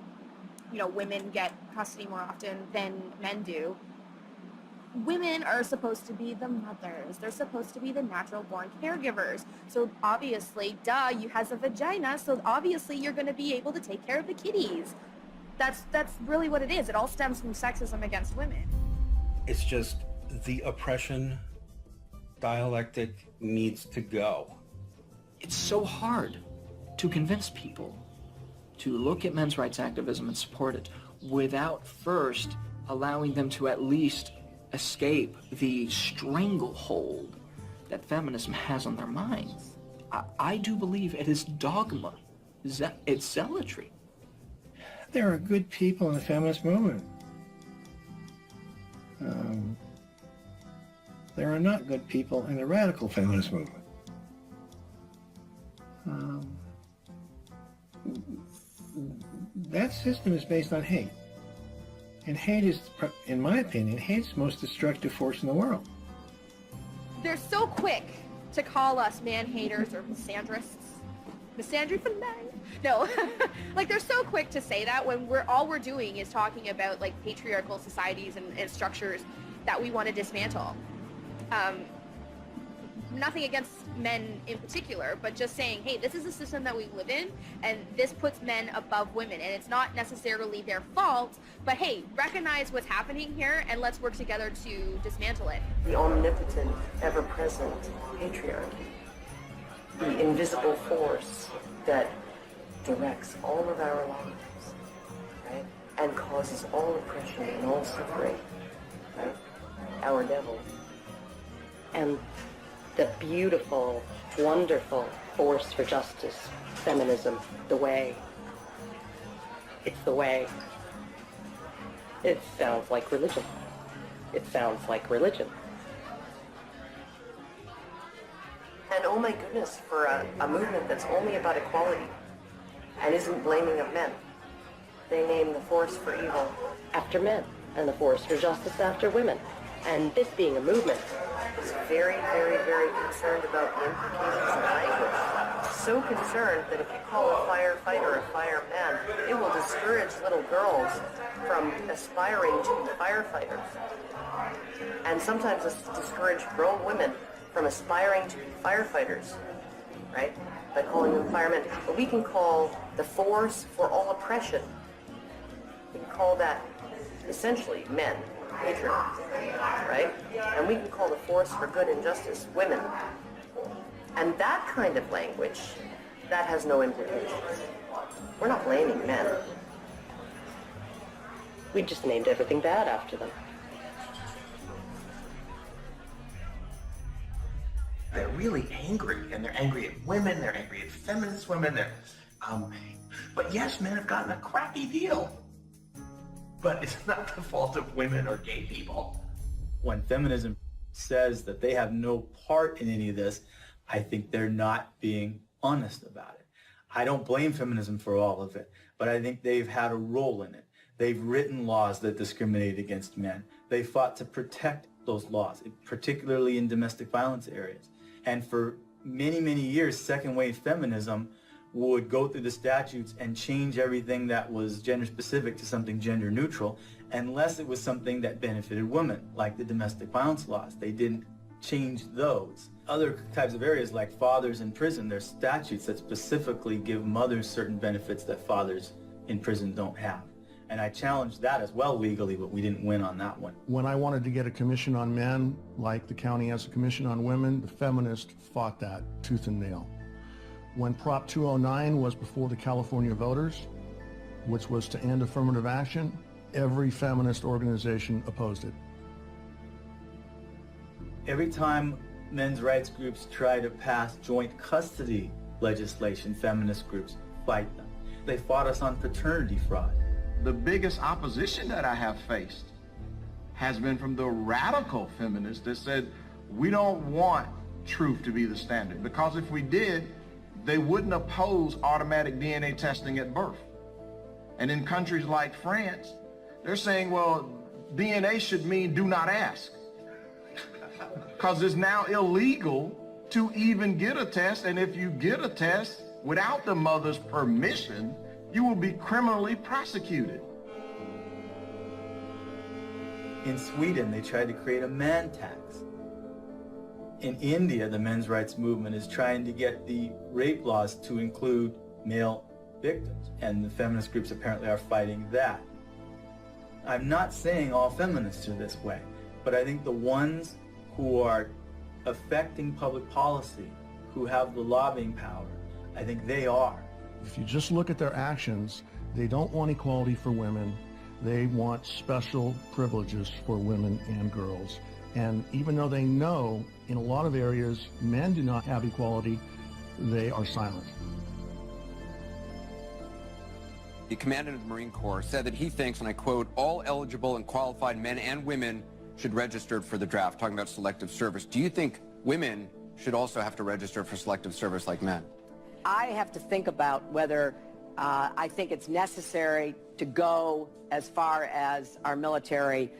you know, women get custody more often than men do, women are supposed to be the mothers. They're supposed to be the natural born caregivers. So obviously, duh, you has a vagina, so obviously you're going to be able to take care of the kitties. That's really what it is. It all stems from sexism against women. It's just the oppression dialectic needs to go. It's so hard to convince people to look at men's rights activism and support it without first allowing them to at least escape the stranglehold that feminism has on their minds. I do believe it is dogma. It's zealotry. There are good people in the feminist movement. There are not good people in the radical feminist movement. That system is based on hate. And hate is, in my opinion, hate is the most destructive force in the world. They're so quick to call us man-haters or misandrists. Misandry for men? No. Like, they're so quick to say that when all we're doing is talking about, like, patriarchal societies and structures that we want to dismantle. Nothing against men in particular, but just saying, hey, this is a system that we live in, and this puts men above women, and it's not necessarily their fault, but hey, recognize what's happening here, and let's work together to dismantle it. The omnipotent, ever-present patriarchy, the invisible force that directs all of our lives, right, and causes all oppression and all suffering, right, our devil. And the beautiful, wonderful force for justice, feminism, the way. It's the way. It sounds like religion. It sounds like religion. And oh my goodness, for a movement that's only about equality and isn't blaming of men. They name the force for evil after men and the force for justice after women. And this being a movement is very, very, very concerned about the implications of language. So concerned that if you call a firefighter a fireman, it will discourage little girls from aspiring to be firefighters. And sometimes discourage grown women from aspiring to be firefighters, right? By calling them firemen. But we can call the force for all oppression. We can call that essentially men, patriarchy, right? And we can call the force for good and justice women. And that kind of language, that has no implications. We're not blaming men. We just named everything bad after them. They're really angry, and they're angry at women, they're angry at feminist women, but yes, men have gotten a crappy deal. But it's not the fault of women or gay people. When feminism says that they have no part in any of this, I think they're not being honest about it. I don't blame feminism for all of it, but I think they've had a role in it. They've written laws that discriminate against men. They fought to protect those laws, particularly in domestic violence areas. And for many, many years, second wave feminism would go through the statutes and change everything that was gender specific to something gender neutral, unless it was something that benefited women, like the domestic violence laws. They didn't change those. Other types of areas like fathers in prison, there's statutes that specifically give mothers certain benefits that fathers in prison don't have. And I challenged that as well legally, but we didn't win on that one. When I wanted to get a commission on men, like the county has a commission on women, the feminists fought that tooth and nail. When Prop 209 was before the California voters, which was to end affirmative action, every feminist organization opposed it. Every time men's rights groups try to pass joint custody legislation, feminist groups fight them. They fought us on paternity fraud. The biggest opposition that I have faced has been from the radical feminists that said, we don't want truth to be the standard, because if we did, they wouldn't oppose automatic DNA testing at birth. And in countries like France, they're saying, well, DNA should mean do not ask. Because it's now illegal to even get a test, and if you get a test without the mother's permission, you will be criminally prosecuted. In Sweden, they tried to create a man tax. In India, the men's rights movement is trying to get the rape laws to include male victims, and the feminist groups apparently are fighting that. I'm not saying all feminists are this way, but I think the ones who are affecting public policy, who have the lobbying power, I think they are. If you just look at their actions, they don't want equality for women. They want special privileges for women and girls. And even though they know in a lot of areas men do not have equality, they are silent. The commandant of the Marine Corps said that he thinks, and I quote, all eligible and qualified men and women should register for the draft, talking about selective service. Do you think women should also have to register for selective service like men? I have to think about whether I think it's necessary to go as far as our military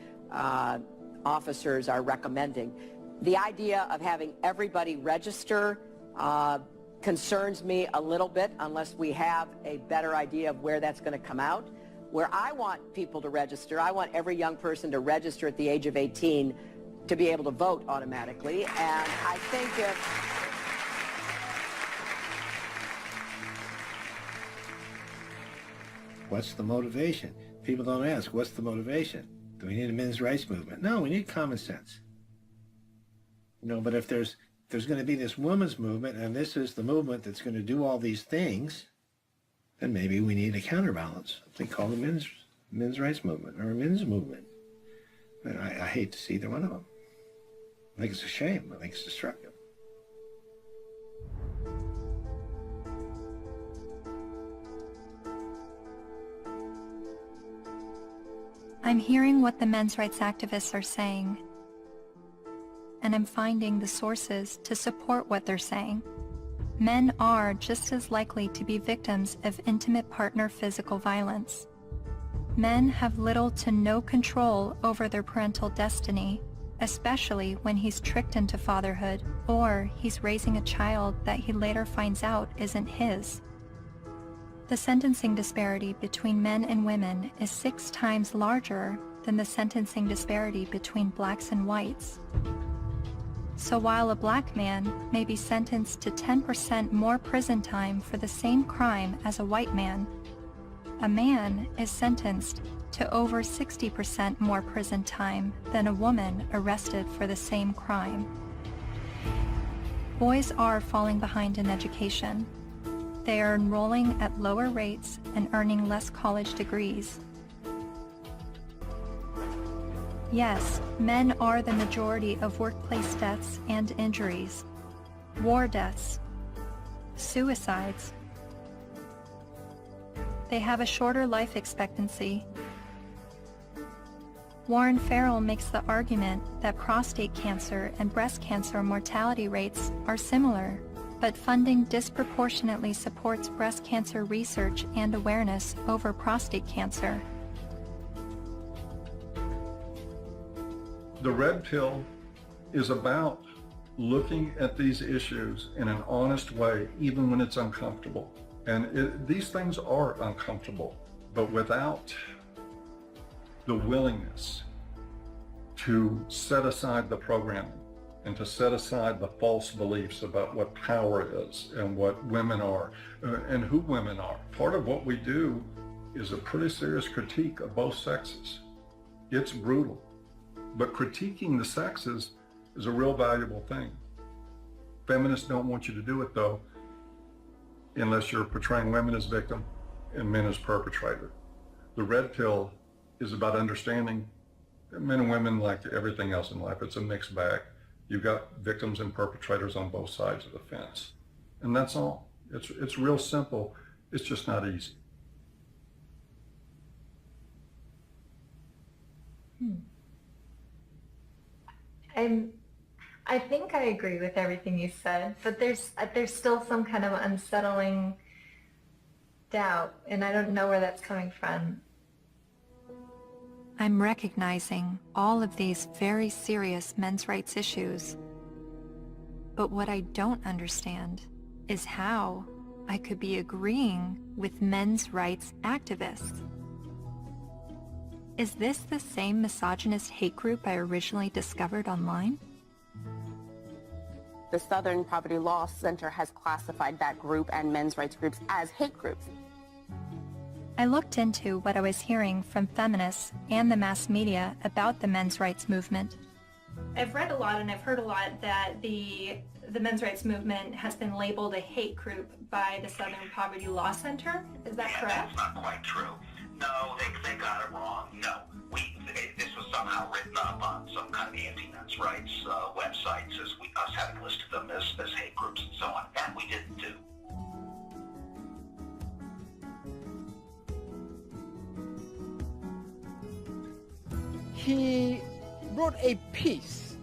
officers are recommending. The idea of having everybody register concerns me a little bit unless we have a better idea of where that's going to come out. Where I want people to register, I want every young person to register at the age of 18 to be able to vote automatically. And I think if... What's the motivation? People don't ask, what's the motivation? Do we need a men's rights movement? No, we need common sense. You know, but if there's going to be this women's movement, and this is the movement that's going to do all these things, then maybe we need a counterbalance. They call it a men's rights movement or a men's movement. And I hate to see either one of them. I think it's a shame. I think it's destructive. I'm hearing what the men's rights activists are saying, and I'm finding the sources to support what they're saying. Men are just as likely to be victims of intimate partner physical violence. Men have little to no control over their parental destiny, especially when he's tricked into fatherhood or he's raising a child that he later finds out isn't his. The sentencing disparity between men and women is 6 times larger than the sentencing disparity between blacks and whites. So while a black man may be sentenced to 10% more prison time for the same crime as a white man, a man is sentenced to over 60% more prison time than a woman arrested for the same crime. Boys are falling behind in education. They are enrolling at lower rates and earning less college degrees. Yes, men are the majority of workplace deaths and injuries, war deaths, suicides. They have a shorter life expectancy. Warren Farrell makes the argument that prostate cancer and breast cancer mortality rates are similar, but funding disproportionately supports breast cancer research and awareness over prostate cancer. The red pill is about looking at these issues in an honest way, even when it's uncomfortable. And these things are uncomfortable, but without the willingness to set aside the programming and to set aside the false beliefs about what power is and what women are and who women are. Part of what we do is a pretty serious critique of both sexes. It's brutal, but critiquing the sexes is a real valuable thing. Feminists don't want you to do it, though, unless you're portraying women as victim and men as perpetrator. The red pill is about understanding that men and women, like everything else in life, it's a mixed bag. You've got victims and perpetrators on both sides of the fence. And that's all. It's real simple. It's just not easy. I think I agree with everything you said, but there's still some kind of unsettling doubt, and I don't know where that's coming from. I'm recognizing all of these very serious men's rights issues. But what I don't understand is how I could be agreeing with men's rights activists. Is this the same misogynist hate group I originally discovered online? The Southern Poverty Law Center has classified that group and men's rights groups as hate groups. I looked into what I was hearing from feminists and the mass media about the men's rights movement. I've read a lot and I've heard a lot that the men's rights movement has been labeled a hate group by the Southern Poverty Law Center. Is that correct? That's not quite true. No, they got it wrong. No, this was somehow written up on some kind of anti-men's rights websites as us having listed them as hate groups and so on. That we didn't do. He wrote a piece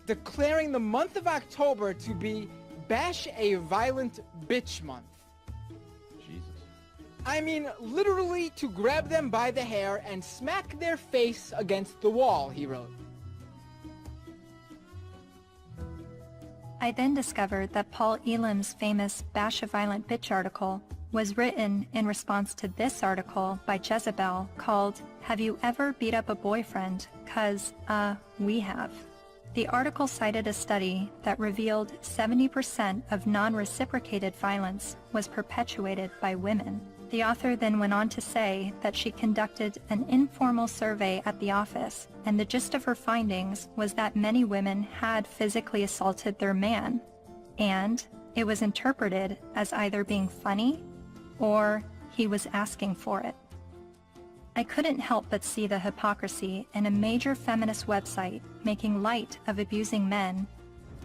declaring the month of October to be Bash a Violent Bitch Month. Jesus. I mean, literally to grab them by the hair and smack their face against the wall, he wrote. I then discovered that Paul Elam's famous Bash a Violent Bitch article was written in response to this article by Jezebel called, "Have You Ever Beat Up a Boyfriend? 'Cause, we have." The article cited a study that revealed 70% of non-reciprocated violence was perpetuated by women. The author then went on to say that she conducted an informal survey at the office, and the gist of her findings was that many women had physically assaulted their man, and it was interpreted as either being funny or he was asking for it. I couldn't help but see the hypocrisy in a major feminist website making light of abusing men,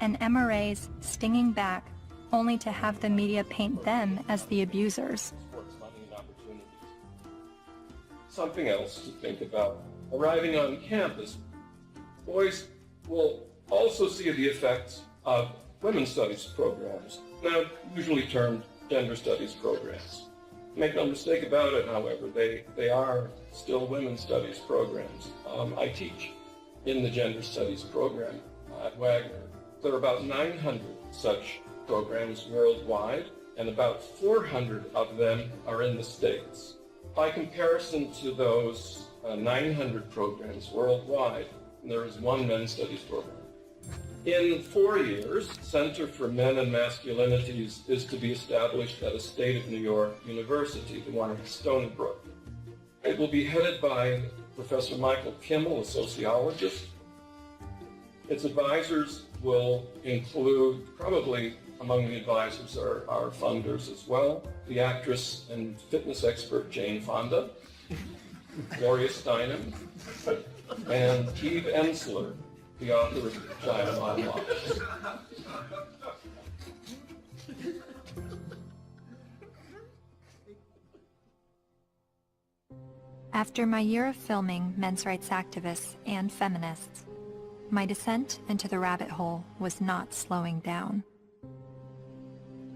and MRAs stinging back only to have the media paint them as the abusers. something else to think about. Arriving on campus, boys will also see the effects of women's studies programs, now usually termed gender studies programs. Make no mistake about it, however, they are still women's studies programs. I teach in the gender studies program at Wagner. There are about 900 such programs worldwide, and about 400 of them are in the States. By comparison to those 900 programs worldwide, there is one men's studies program. In 4 years, Center for Men and Masculinities is to be established at a state of New York university, the one at Stony Brook. It will be headed by Professor Michael Kimmel, a sociologist. Its advisors will include, probably among the advisors are funders as well, the actress and fitness expert Jane Fonda, Gloria Steinem, and Eve Ensler, the author of China Unlocked. After my year of filming men's rights activists and feminists, my descent into the rabbit hole was not slowing down.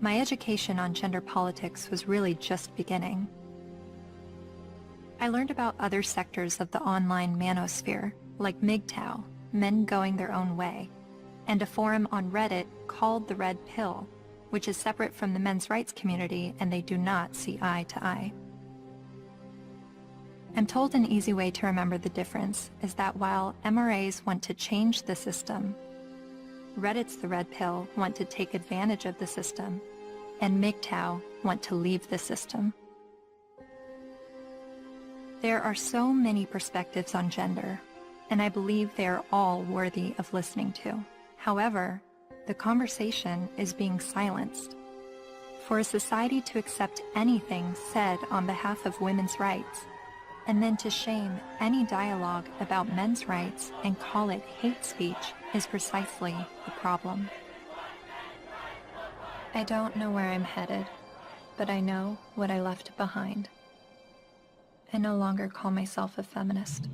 My education on gender politics was really just beginning. I learned about other sectors of the online manosphere, like MGTOW, Men Going Their Own Way, and a forum on Reddit called The Red Pill, which is separate from the men's rights community and they do not see eye to eye. I'm told an easy way to remember the difference is that while MRAs want to change the system, Reddit's The Red Pill want to take advantage of the system, and MGTOW want to leave the system. There are so many perspectives on gender, and I believe they are all worthy of listening to. However, the conversation is being silenced. For a society to accept anything said on behalf of women's rights, and then to shame any dialogue about men's rights and call it hate speech is precisely the problem. I don't know where I'm headed, but I know what I left behind. I no longer call myself a feminist.